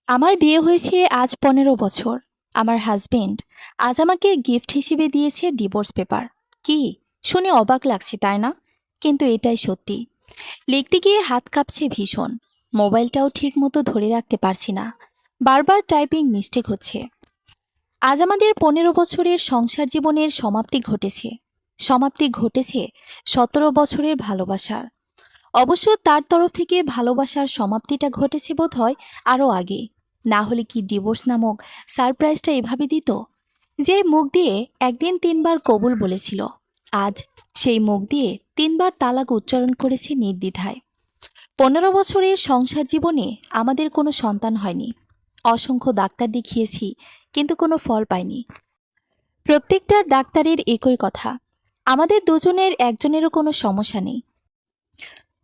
আমার বিয়ে হয়েছে আজ 15 বছর। আমার হাজবেন্ড আজ আমাকে গিফট হিসেবে দিয়েছে ডিভোর্স পেপার। কি শুনে অবাক লাগছে তাই না? কিন্তু এটাই সত্যি। লিখতে গিয়ে হাত কাঁপছে ভীষণ। মোবাইলটাও ঠিক মতো ধরে রাখতে পারছি না। বারবার টাইপিং মিস্টেক হচ্ছে। আজ আমাদের 15 বছরের সংসার জীবনের সমাপ্তি ঘটেছে। সমাপ্তি ঘটেছে 17 বছরের ভালোবাসার। অবশ্য তার তরফ থেকে ভালোবাসার সমাপ্তিটা ঘটেছে বোধহয় আরও আগে। না হলে কি ডিভোর্স নামক সারপ্রাইজটা এভাবে দিত? যে মুখ দিয়ে একদিন 3বার কবুল বলেছিল, আজ সেই মুখ দিয়ে 3বার তালাক উচ্চারণ করেছে নির্দ্বিধায়। 15 বছরের সংসার জীবনে আমাদের কোনো সন্তান হয়নি। অসংখ্য ডাক্তার দেখিয়েছি, কিন্তু কোনো ফল পাইনি। প্রত্যেকটা ডাক্তারের একই কথা, আমাদের দুজনের একজনেরও কোনো সমস্যা নেই।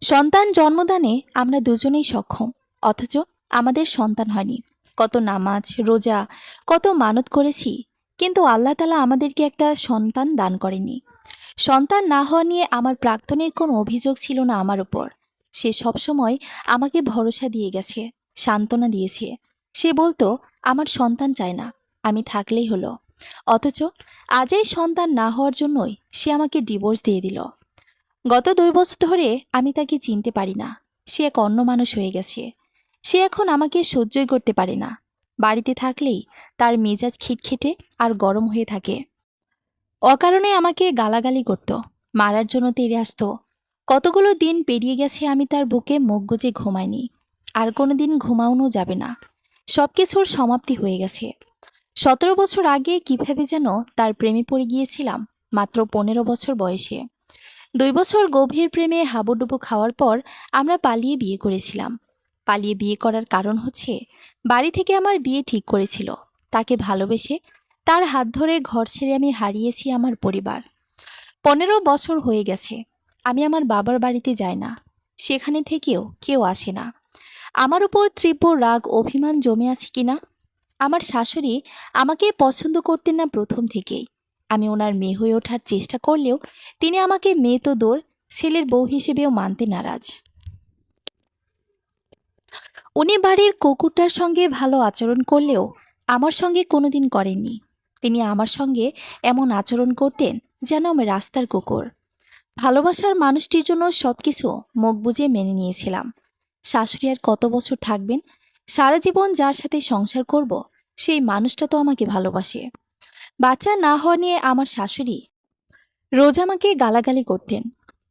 সন্তান জন্মদানে আমরা দুজনেই সক্ষম, অথচ আমাদের সন্তান হয়নি। কত নামাজ রোজা, কত মানত করেছি, কিন্তু আল্লাহ তাআলা আমাদেরকে একটা সন্তান দান করেননি। সন্তান না হওয়া নিয়ে আমার প্রাক্তনের কোনো অভিযোগ ছিল না আমার উপর। সে সবসময় আমাকে ভরসা দিয়ে গেছে, সান্ত্বনা দিয়েছে। সে বলতো, আমার সন্তান চায় না, আমি থাকলেই হলো। অথচ আজ এই সন্তান না হওয়ার জন্যই সে আমাকে ডিভোর্স দিয়ে দিল। গত 2 বছর ধরে আমি তাকে চিনতে পারি না। সে এক অন্য মানুষ হয়ে গেছে। সে এখন আমাকে সহ্যই করতে পারে না। বাড়িতে থাকলেই তার মেজাজ খিটখিটে আর গরম হয়ে থাকে। অকারণে আমাকে গালাগালি করত, মারার জন্য তেড়ে আসতো। কতগুলো দিন পেরিয়ে গেছে আমি তার বুকে মুখ গুজে ঘুমাইনি। আর কোনো দিন ঘুমাওনো যাবে না। সবকিছুর সমাপ্তি হয়ে গেছে। 17 বছর আগে কিভাবে যেন তার প্রেমে পড়ে গিয়েছিলাম, মাত্র 15 বছর বয়সে। 2 বছর গভীর প্রেমে হাবুডুবু খাওয়ার পর আমরা পালিয়ে বিয়ে করেছিলাম। পালিয়ে বিয়ে করার কারণ হচ্ছে, বাড়ি থেকে আমার বিয়ে ঠিক করেছিল। তাকে ভালোবেসে তার হাত ধরে ঘর ছেড়ে আমি হারিয়েছি আমার পরিবার। 15 বছর হয়ে গেছে আমি আমার বাবার বাড়িতে যাই না। সেখানে থেকেও কেউ আসে না। আমার উপর তীব্র রাগ অভিমান জমে আছে কিনা। আমার শাশুড়ি আমাকে পছন্দ করতেন না প্রথম থেকেই। আমি ওনার মেয়ে হয়ে ওঠার চেষ্টা করলেও তিনি আমাকে মেয়ে তো দূর, ছেলের বউ হিসেবেও মানতে নারাজ। উনি বাড়ির কুকুরটার সঙ্গে ভালো আচরণ করলেও আমার সঙ্গে কোনোদিন করেননি। তিনি আমার সঙ্গে এমন আচরণ করতেন যেন আমি রাস্তার কুকুর। ভালোবাসার মানুষটির জন্য সবকিছু মুখ বুজে মেনে নিয়েছিলাম। শাশুড়ি আর কত বছর থাকবেন? সারা জীবন যার সাথে সংসার করব, সেই মানুষটা তো আমাকে ভালোবাসে। বাচ্চা না হওয়া নিয়ে আমার শাশুড়ি রোজ আমাকে গালাগালি করতেন।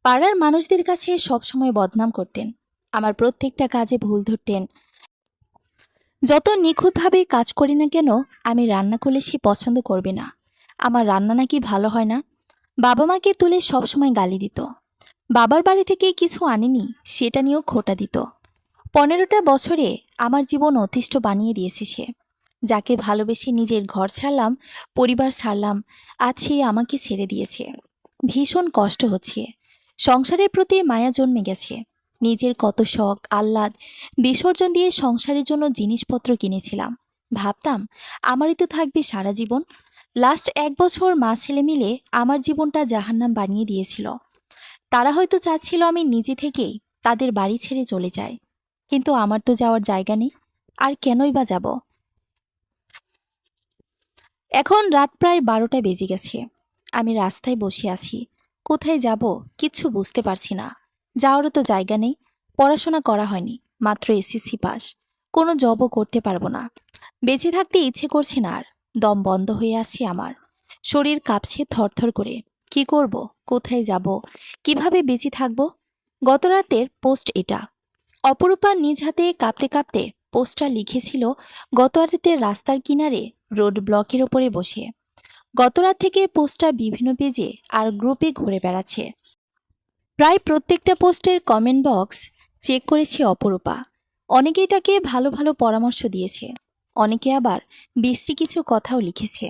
পাড়ার মানুষদের কাছে সবসময় বদনাম করতেন। আমার প্রত্যেকটা কাজে ভুল ধরতেন। যত নিখুঁতভাবে কাজ করি না কেন, আমি রান্না করলে সে পছন্দ করবে না। আমার রান্না নাকি ভালো হয় না। বাবা মাকে তুলে সবসময় গালি দিত। বাবার বাড়ি থেকে কিছু আনেনি সেটা নিয়েও খোঁটা দিত। 15টা বছরে আমার জীবন অতিষ্ঠ বানিয়ে দিয়েছে সে। যাকে ভালোবেসে নিজের ঘর ছাড়লাম, পরিবার ছাড়লাম, আজ সে আমাকে ছেড়ে দিয়েছে। ভীষণ কষ্ট হচ্ছে। সংসারের প্রতি মায়া জন্মে গেছে। নিজের কত শখ আহ্লাদ বিসর্জন দিয়ে সংসারের জন্য জিনিসপত্র কিনেছিলাম। ভাবতাম আমারই তো থাকবে সারা জীবন। লাস্ট 1 বছর মা ছেলে মিলে আমার জীবনটা জাহান্নাম বানিয়ে দিয়েছিল। তারা হয়তো চাচ্ছিল আমি নিজে থেকেই তাদের বাড়ি ছেড়ে চলে যাই, কিন্তু আমার তো যাওয়ার জায়গা নেই। আর কেনই বা যাব? এখন রাত প্রায় 12টা বেজে গেছে। আমি রাস্তায় বসে আছি। কোথায় যাব কিচ্ছু বুঝতে পারছি না। যাওয়ারও তো জায়গা নেই। পড়াশোনা করা হয়নি, মাত্র এসএসসি পাস। কোনো জবও করতে পারবো না। বেঁচে থাকতে ইচ্ছে করছে না আর। দম বন্ধ হয়ে আসছে আমার। শরীর কাঁপছে থরথর করে। কি করব? কোথায় যাব? কিভাবে বেঁচে থাকব? গত রাতের পোস্ট এটা। অপরূপা নিজ হাতে কাঁপতে কাঁপতে পোস্টটা লিখেছিল গত রাতে রাস্তার কিনারে রোড ব্লকের ওপরে বসে। গত রাত থেকে পোস্টটা বিভিন্ন পেজে আর গ্রুপে ঘুরে বেড়াচ্ছে। প্রায় প্রত্যেকটা পোস্টের কমেন্ট বক্স চেক করেছে অপরূপা। অনেকেই তাকে ভালো ভালো পরামর্শ দিয়েছে, অনেকে আবার বিশ্রী কিছু কথাও লিখেছে।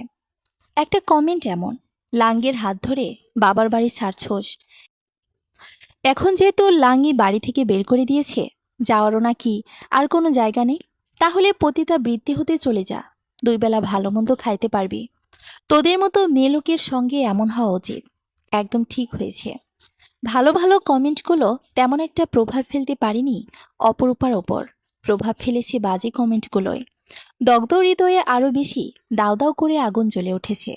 একটা কমেন্ট এমন, লাঙ্গের হাত ধরে বাবার বাড়ি ছাড়ছোস। এখন যেহেতু লাঙ্গি বাড়ি থেকে বের করে দিয়েছে, যাওয়ারও নাকি আর কোনো জায়গা নেই, তাহলে পতিতা বৃত্তি হতে চলে যা। 2 বেলা ভালো মন্দ খাইতে পারবি। তোদের মতো মেয়ে লোকের সঙ্গে এমন হওয়া উচিত। একদম ঠিক হয়েছে। ভালো ভালো কমেন্টগুলো তেমন একটা প্রভাব ফেলতে পারেনি অপরূপার ওপর। প্রভাব ফেলেছে বাজে কমেন্টগুলোয়। দগ্ধ হৃদয়ে আরো বেশি দাউ দাউ করে আগুন জ্বলে উঠেছে।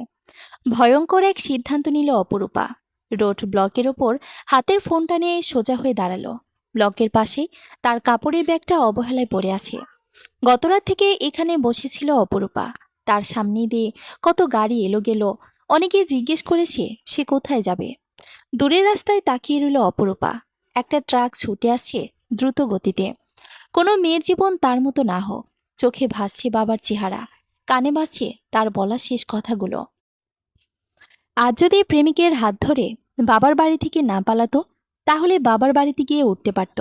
ভয়ঙ্কর এক সিদ্ধান্ত নিল অপরূপা। রোড ব্লকের ওপর হাতের ফোনটা নিয়ে সোজা হয়ে দাঁড়ালো। ব্লকের পাশে তার কাপড়ের ব্যাগটা অবহেলায় পড়ে আছে। গতরাত থেকে এখানে বসেছিল অপরূপা। তার সামনে দিয়ে কত গাড়ি এলো গেল। অনেকে জিজ্ঞেস করেছে সে কোথায় যাবে। দূরের রাস্তায় তাকিয়ে রইল অপরূপা। একটা ট্রাক ছুটে আসছে দ্রুত গতিতে। কোনো মেয়ের জীবন তার মতো না হোক। চোখে ভাসছে বাবার চেহারা, কানে বাজছে তার বলা শেষ কথাগুলো। আজ যদি প্রেমিকের হাত ধরে বাবার বাড়ি থেকে না পালাতো, তাহলে বাবার বাড়িতে গিয়ে উঠতে পারত।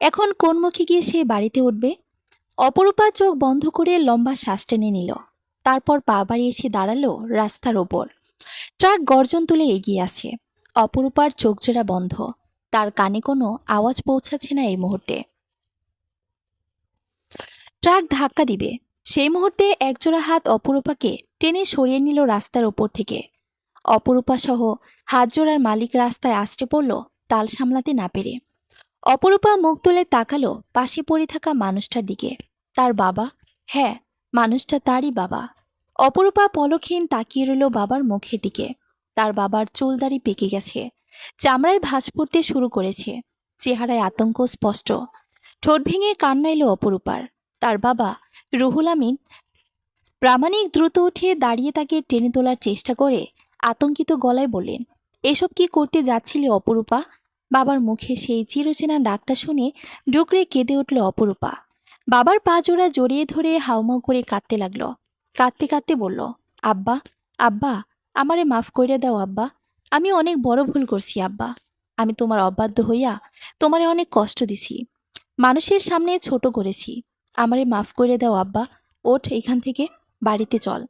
এখন কোন মুখে গিয়ে সে বাড়িতে উঠবে? অপরূপা চোখ বন্ধ করে লম্বা শ্বাস টেনে নিল। তারপর পা বাড়িয়ে এসে দাঁড়ালো রাস্তার ওপর। ট্রাক গর্জন তুলে এগিয়ে আসে। অপরূপার চোখজোড়া বন্ধ। তার কানে কোনো আওয়াজ পৌঁছাচ্ছে না এই মুহূর্তে। ট্রাক ধাক্কা দিবে সেই মুহূর্তে একজোড়া হাত অপরূপাকে টেনে সরিয়ে নিল রাস্তার ওপর থেকে। অপরূপা সহ হাত জোড়ার মালিক রাস্তায় আছড়ে পড়ল তাল সামলাতে না পেরে। অপরূপা মুখ তুলে তাকালো পাশে পড়ে থাকা মানুষটার দিকে। তার বাবা। হ্যাঁ, মানুষটা তারই বাবা। অপরূপা পলকহীন তাকিয়ে রইল বাবার মুখের দিকে। তার বাবার চুলদাড়ি পেকে গেছে, চামড়ায় ভাঁজ পড়তে শুরু করেছে, চেহারায় আতঙ্ক স্পষ্ট। ঠোঁট ভেঙে কান্না এলো অপরূপার। তার বাবা রুহুল আমিন প্রামাণিক দ্রুত উঠে দাঁড়িয়ে তাকে টেনে তোলার চেষ্টা করে আতঙ্কিত গলায় বললেন, এসব কি করতে যাচ্ছিলে অপরূপা? বাবার মুখে সেই চিরচেনা ডাকটা শুনে ডুকরে কেঁদে উঠল অপরূপা। বাবার পা জোড়া জড়িয়ে ধরে হাউমাউ করে কাঁদতে লাগলো। কাঁদতে কাঁদতে বলল, আব্বা, আব্বা, আমারে মাফ কইরা দাও আব্বা। আমি অনেক বড় ভুল করছি আব্বা। আমি তোমার অবাধ্য হইয়া তোমারে অনেক কষ্ট দিছি, মানুষের সামনে ছোট করেছি। আমারে মাফ করে দাও আব্বা। ওঠ এখান থেকে, বাড়িতে চল।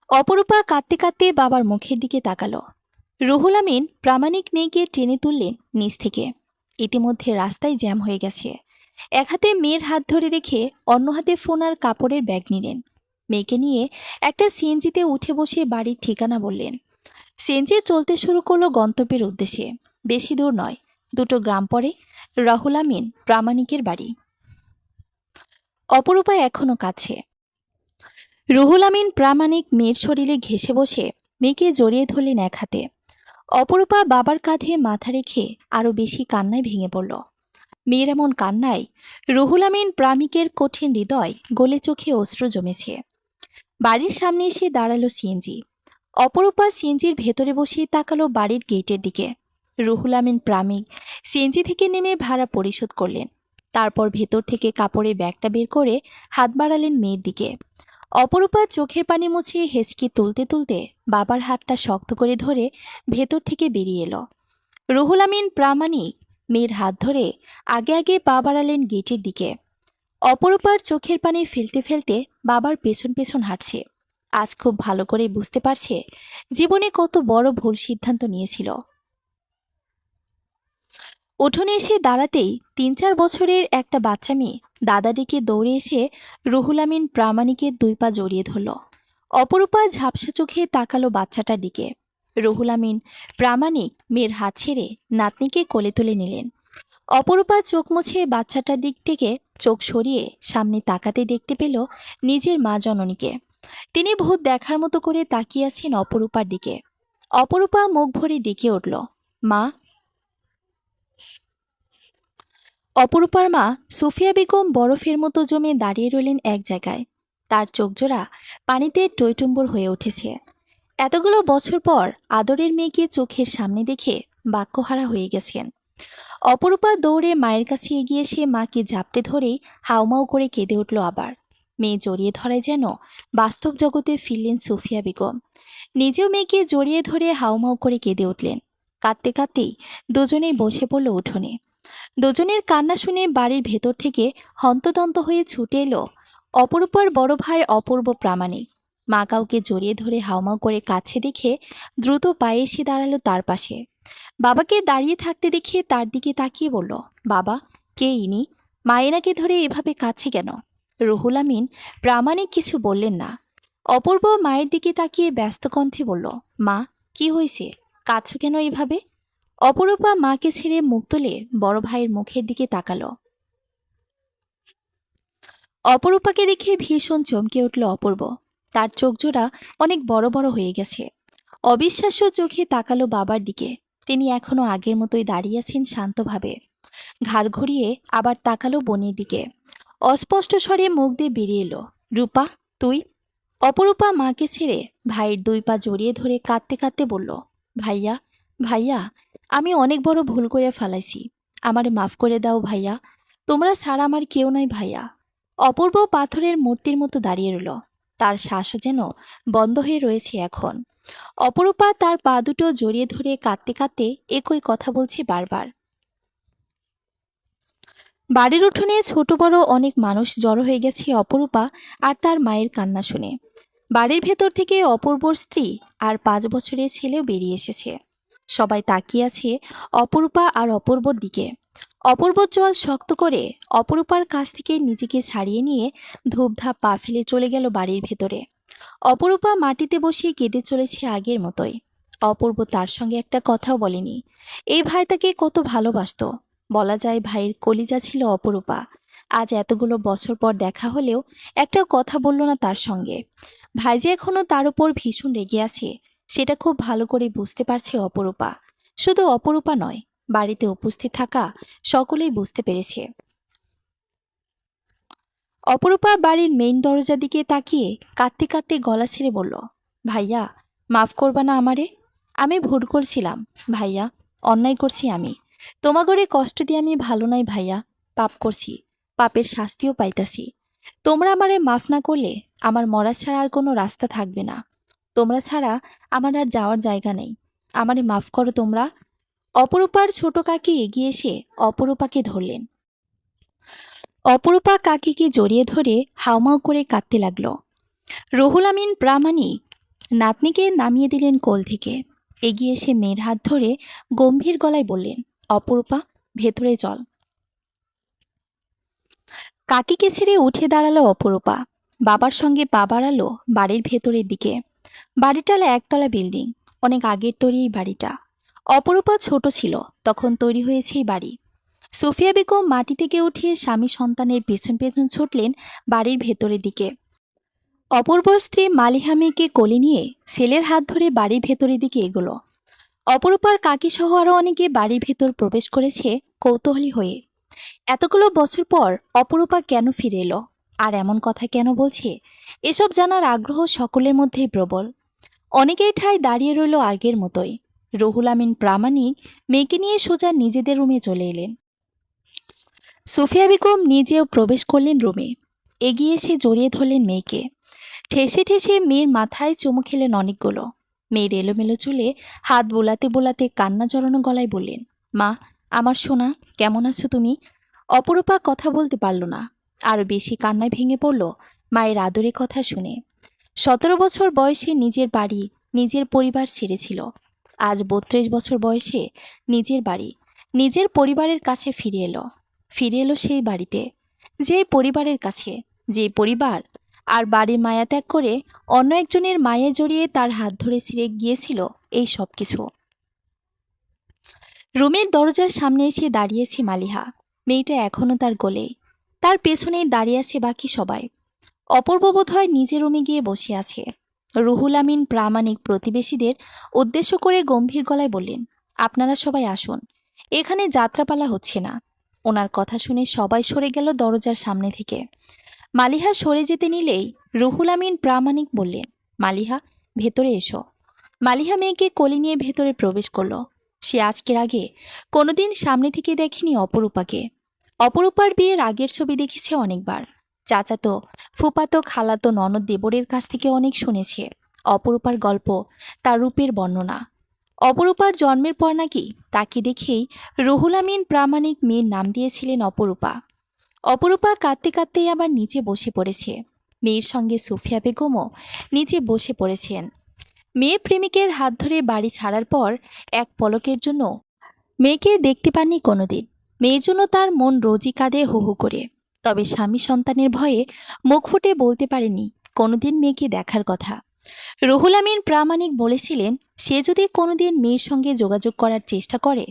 অপরূপা কাঁদতে কাঁদতে বাবার মুখের দিকে তাকালো। রুহুল আমিন প্রামাণিক মেয়েকে টেনে তুললেন নিচ থেকে। ইতিমধ্যে রাস্তায় জ্যাম হয়ে গেছে। এক হাতে মেয়ের হাত ধরে রেখে অন্য হাতে ফোন আর কাপড়ের ব্যাগ নিলেন। মেয়েকে নিয়ে একটা সিএনজিতে উঠে বসে বাড়ির ঠিকানা বললেন। সিএনজি চলতে শুরু করলো গন্তব্যের উদ্দেশ্যে। বেশি দূর নয়, 2টো গ্রাম পরে রাহুল আমিন প্রামাণিকের বাড়ি। অপরূপা এখনো কাছে। রুহুল আমিন প্রামাণিক মেয়ের শরীরে ঘেঁষে বসে মেয়েকে জড়িয়ে ধরলেন এক হাতে। অপরূপা বাবার কাঁধে মাথা রেখে আরো বেশি কান্নায় ভেঙে পড়ল। মেয়ের এমন কান্নায় রুহুল আমিন প্রামিকের কঠিন হৃদয় গলে চোখে অশ্রু জমেছে। বাড়ির সামনে এসে দাঁড়ালো সিএনজি। অপরূপা সিএনজির ভেতরে বসে তাকালো বাড়ির গেটের দিকে। রুহুল আমিন প্রামিক সিএনজি থেকে নেমে ভাড়া পরিশোধ করলেন। তারপর ভেতর থেকে কাপড়ে ব্যাগটা বের করে হাত বাড়ালেন মেয়ের দিকে। অপরূপা চোখের পানি মুছে হেঁচকি তুলতে তুলতে বাবার হাতটা শক্ত করে ধরে ভেতর থেকে বেরিয়ে এলো। রুহুল আমিন প্রামাণিক মেয়ের হাত ধরে আগে আগে পা বাড়ালেন গেটের দিকে। অপরূপার চোখের পানি ফেলতে ফেলতে বাবার পেছন পেছন হাঁটছে। আজ খুব ভালো করে বুঝতে পারছে জীবনে কত বড় ভুল সিদ্ধান্ত নিয়েছিল। উঠোনে এসে দাঁড়াতেই 3-4 বছরের একটা বাচ্চা মেয়ে দাদা ডেকে দৌড়ে এসে রুহুল আমিন প্রামাণিকের 2 পা জড়িয়ে ধরল। অপরূপা ঝাপসা চোখে তাকালো বাচ্চাটার দিকে। রুহুল আমিন প্রামাণিক মেয়ের হাত ছেড়ে নাতনিকে কোলে তুলে নিলেন। অপরূপা চোখ মুছে বাচ্চাটার দিক থেকে চোখ সরিয়ে সামনে তাকাতে দেখতে পেল নিজের মা জননীকে। তিনি ভূত দেখার মতো করে তাকিয়ে আছেন অপরূপার দিকে। অপরূপা মুখ ভরে ডেকে উঠল, মা। অপরূপার মা সুফিয়া বেগম বরফের মতো জমে দাঁড়িয়ে রইলেন এক জায়গায়। তার চোখজোড়া পানিতে টইটুম্বর হয়ে উঠেছে। এতগুলো বছর পর আদরের মেয়েকে চোখের সামনে দেখে বাক্যহারা হয়ে গেছেন। অপরূপা দৌড়ে মায়ের কাছে এগিয়ে এসে মাকে ঝাপটে ধরেই হাউমাউ করে কেঁদে উঠল আবার। মেয়ে জড়িয়ে ধরায় যেন বাস্তব জগতে ফিরলেন সুফিয়া বেগম। নিজেও মেয়েকে জড়িয়ে ধরে হাউমাউ করে কেঁদে উঠলেন। কাঁদতে কাঁদতেই দুজনেই বসে পড়ল উঠোনে। দুজনের কান্না শুনে বাড়ির ভেতর থেকে হন্তদন্ত হয়ে ছুটে এলো অপরূপার বড় ভাই অপূর্ব প্রামাণিক। মা কাউকে জড়িয়ে ধরে হাউমাউ করে কাছে দেখে দ্রুত পায়ে এসে দাঁড়ালো তার পাশে। বাবাকে দাঁড়িয়ে থাকতে দেখে তার দিকে তাকিয়ে বলল, বাবা, কে ইনি? মা এনাকে ধরে এভাবে কাছে কেন? রুহুল আমিন প্রামাণিক কিছু বললেন না। অপূর্ব মায়ের দিকে তাকিয়ে ব্যস্ত কণ্ঠে বলল, মা, কি হয়েছে? কাঁদছো কেন এভাবে? অপরূপা মাকে ছেড়ে মুখ তুলে বড় ভাইয়ের মুখের দিকে তাকালো। অপরূপাকে দেখে ভীষণ চমকে উঠল অপূর্ব। তার চোখজোড়া অনেক বড় বড় হয়ে গেছে। অবিশ্বাস্য চোখে তাকালো বাবার দিকে। তিনি এখনো আগের মতোই দাঁড়িয়ে আছেন শান্তভাবে। ঘাড় ঘুরিয়ে আবার তাকালো বোনের দিকে। অস্পষ্ট স্বরে মুখ দিয়ে বেরিয়ে এলো, রূপা তুই? অপরূপা মাকে ছেড়ে ভাইয়ের 2 পা জড়িয়ে ধরে কাঁদতে কাঁদতে বলল, ভাইয়া, ভাইয়া, আমি অনেক বড় ভুল করে ফেলাইছি। আমারে মাফ করে দাও ভাইয়া, তোমরা ছাড়া আমার কেউ নাই ভাইয়া। অপূর্ব পাথরের মূর্তির মতো দাঁড়িয়ে রইল। তার শ্বাসও যেন বন্ধ হয়ে রয়েছে এখন। অপরূপা তার পা দুটো জড়িয়ে ধরে কাঁদতে কাঁদতে একই কথা বলছে বারবার। বাড়ির উঠোনে ছোট বড় অনেক মানুষ জড়ো হয়ে গেছে অপরূপা আর তার মায়ের কান্না শুনে। বাড়ির ভেতর থেকে অপূর্বর স্ত্রী আর 5 বছরের ছেলেও বেরিয়ে এসেছে। সবাই তাকিয়ে আছে অপরূপা আর অপূর্বর দিকে। অপূর্ব চোয়াল শক্ত করে অপরূপার কাছ থেকে নিজেকে ছাড়িয়ে নিয়ে ধূপধাপ পা ফেলে চলে গেল বাড়ির ভেতরে। অপরূপা মাটিতে বসে কেঁদে চলেছে আগের মতোই। অপূর্ব তার সঙ্গে একটা কথাও বলেনি। এই ভাই তাকে কত ভালোবাসতো। বলা যায় ভাইয়ের কলিজা ছিল অপরূপা। আজ এতগুলো বছর পর দেখা হলেও একটাও কথা বলল না তার সঙ্গে। ভাই যে এখনো তার উপর ভীষণ রেগে আছে সেটা খুব ভালো করে বুঝতে পারছে অপরূপা। শুধু অপরূপা নয়, বাড়িতে উপস্থিত থাকা সকলেই বুঝতে পেরেছে। অপরূপা বাড়ির মেইন দরজার দিকে তাকিয়ে কাঁদতে কাঁদতে গলা ছেড়ে বলল, ভাইয়া, মাফ করবা না আমারে? আমি ভুল করছিলাম ভাইয়া, অন্যায় করছি আমি। তোমাগরে কষ্ট দিয়ে আমি ভালো নাই ভাইয়া, পাপ করছি, পাপের শাস্তিও পাইতাছি। তোমরা আমারে মাফ না করলে আমার মরা ছাড়া আর কোনো রাস্তা থাকবে না। তোমরা ছাড়া আমার আর যাওয়ার জায়গা নেই। আমারে মাফ করো তোমরা। অপরূপার ছোট কাকি এগিয়ে এসে অপরূপাকে ধরলেন। অপরূপা কাকিকে জড়িয়ে ধরে হাউমাউ করে কাঁদতে লাগল। রুহুল আমিন প্রামাণিক নাতনিকে নামিয়ে দিলেন কোল থেকে। এগিয়ে এসে মেয়ের হাত ধরে গম্ভীর গলায় বললেন, অপরূপা, ভেতরে চল। কাকিকে ছেড়ে উঠে দাঁড়ালো অপরূপা। বাবার সঙ্গে পা বাড়ালো বাড়ির ভেতরের দিকে। বাড়িটা একতলা বিল্ডিং, অনেক আগের তৈরি এই বাড়িটা। অপরূপা ছোট ছিল তখন তৈরি হয়েছে এই বাড়ি। সুফিয়া বেগম মাটি থেকে উঠে স্বামী সন্তানের পেছন পেছন ছুটলেন বাড়ির ভেতরের দিকে। অপূর্বর স্ত্রী মালিহা মেয়েকে কোলে নিয়ে ছেলের হাত ধরে বাড়ির ভেতরের দিকে এগোলো। অপরূপার কাকিসহ আরও অনেকে বাড়ির ভেতর প্রবেশ করেছে কৌতূহলী হয়ে। এতগুলো বছর পর অপরূপা কেন ফিরে এলো আর এমন কথা কেন বলছে, এসব জানার আগ্রহ সকলের মধ্যেই প্রবল। অনেকেই ঠায় দাঁড়িয়ে রইল আগের মতোই। রুহুল আমিন প্রামাণিক মেয়েকে নিয়ে সোজা নিজেদের রুমে চলে এলেন। সুফিয়া বেগম নিজেও প্রবেশ করলেন রুমে। এগিয়ে এসে জড়িয়ে ধরলেন মেয়েকে। ঠেসে ঠেসে মেয়ের মাথায় চুমু খেলেন অনেকগুলো। মেয়ের এলোমেলো চুলে হাত বোলাতে বোলাতে কান্না জড়ানো গলায় বললেন, মা, আমার সোনা, কেমন আছো তুমি? অপরূপা কথা বলতে পারল না, আরও বেশি কান্নায় ভেঙে পড়ল মায়ের আদরের কথা শুনে। 17 বছর বয়সে নিজের বাড়ি, নিজের পরিবার ছেড়েছিল। আজ 32 বছর বয়সে নিজের বাড়ি, নিজের পরিবারের কাছে ফিরে এলো। ফিরে এলো সেই বাড়িতে, যে পরিবারের কাছে, যে পরিবার আর বাড়ির মায়া ত্যাগ করে অন্য একজনের মায়ে জড়িয়ে তার হাত ধরে ছিঁড়ে গিয়েছিল এই সব কিছু। রুমের দরজার সামনে এসে দাঁড়িয়েছে মালিহা। মেয়েটা এখনও তার গোলেই। তার পেছনেই দাঁড়িয়ে আছে বাকি সবাই। অপূর্ব বোধহয় নিজের রুমে গিয়ে বসে আছে। রুহুল আমিন প্রামাণিক প্রতিবেশীদের উদ্দেশ্য করে গম্ভীর গলায় বললেন, আপনারা সবাই আসুন, এখানে যাত্রাপালা হচ্ছে না। ওনার কথা শুনে সবাই সরে গেল দরজার সামনে থেকে। মালিহা সরে যেতে নিলেই রুহুল আমিন প্রামাণিক বললেন, মালিহা, ভেতরে এসো। মালিহা মেয়েকে কোলে নিয়ে ভেতরে প্রবেশ করলো। সে আজকের আগে কোনোদিন সামনে থেকে দেখেনি অপরূপাকে। অপরূপার বিয়ের আগের ছবি দেখেছে অনেকবার। চাচাতো, ফুপাতো, খালাতো, ননদ, দেবরের কাছ থেকে অনেক শুনেছে অপরূপার গল্প, তার রূপের বর্ণনা। অপরূপার জন্মের পর নাকি তাকে দেখেই রুহুল আমিন প্রামাণিক মেয়ের নাম দিয়েছিলেন অপরূপা। অপরূপা কাঁদতে কাঁদতেই আবার নিচে বসে পড়েছে। মেয়ের সঙ্গে সুফিয়া বেগমও নিচে বসে পড়েছেন। মেয়ে প্রেমিকের হাত ধরে বাড়ি ছাড়ার পর এক পলকের জন্য মেয়েকে দেখতে পাননি কোনোদিন। মেয়ের জন্য তার মন রোজই কাঁদে হু হু করে। তবে স্বামী সন্তানের ভয়ে মুখ ফুটে বলতে পারেনি কোনোদিন মেয়েকে দেখার কথা। রুহুল আমিন প্রামাণিক বলেছিলেন, সে যদি কোনোদিন মেয়ের সঙ্গে যোগাযোগ করার চেষ্টা করে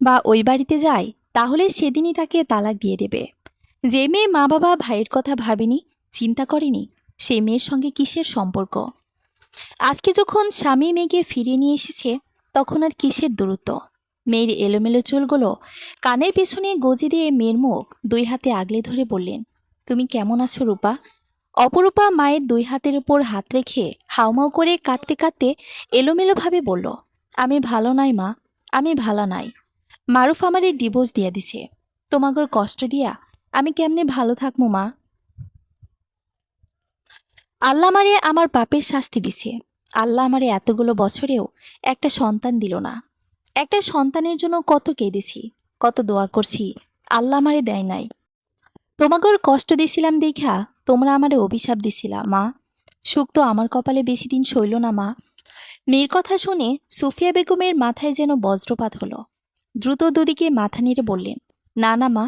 বা ওই বাড়িতে যায় তাহলে সেদিনই তাকে তালাক দিয়ে দেবে। যে মেয়ে মা বাবা ভাইয়ের কথা ভাবেনি, চিন্তা করেনি, সেই মেয়ের সঙ্গে কিসের সম্পর্ক? আজকে যখন স্বামী মেয়েকে ফিরিয়ে নিয়ে এসেছে, তখন আর কিসের দূরত্ব? মেয়ের এলোমেলো চুলগুলো কানের পেছনে গজে দিয়ে মেয়ের মুখ দুই হাতে আগলে ধরে বললেন, তুমি কেমন আছো রূপা? অপরূপা মায়ের দুই হাতের উপর হাত রেখে হাউমাউ করে কাঁদতে কাঁদতে এলোমেলোভাবে বলল, আমি ভালো নাই মা, আমি ভালো নাই। মারুফ আমারে ডিভোর্স দিয়া দিছে। তোমাগর কষ্ট দিয়া আমি কেমনে ভালো থাকবো মা? আল্লাহ আমারে আমার পাপের শাস্তি দিছে। আল্লাহ আমারে এতগুলো বছরেও একটা সন্তান দিল না। একটা সন্তানের জন্য কত কেঁদেছি, কত দোয়া করছি, আল্লাহ আমারে দেয় নাই। তোমাগর কষ্ট দিছিলাম দেখা তোমরা আমারে অভিশাপ দিছিলা মা। সুখ তো আমার কপালে বেশি দিন সইল না মা। মেয়ের কথা শুনে সুফিয়া বেগমের মাথায় যেন বজ্রপাত হলো। দ্রুত দুদিকে মাথা নেড়ে বললেন, না না মা,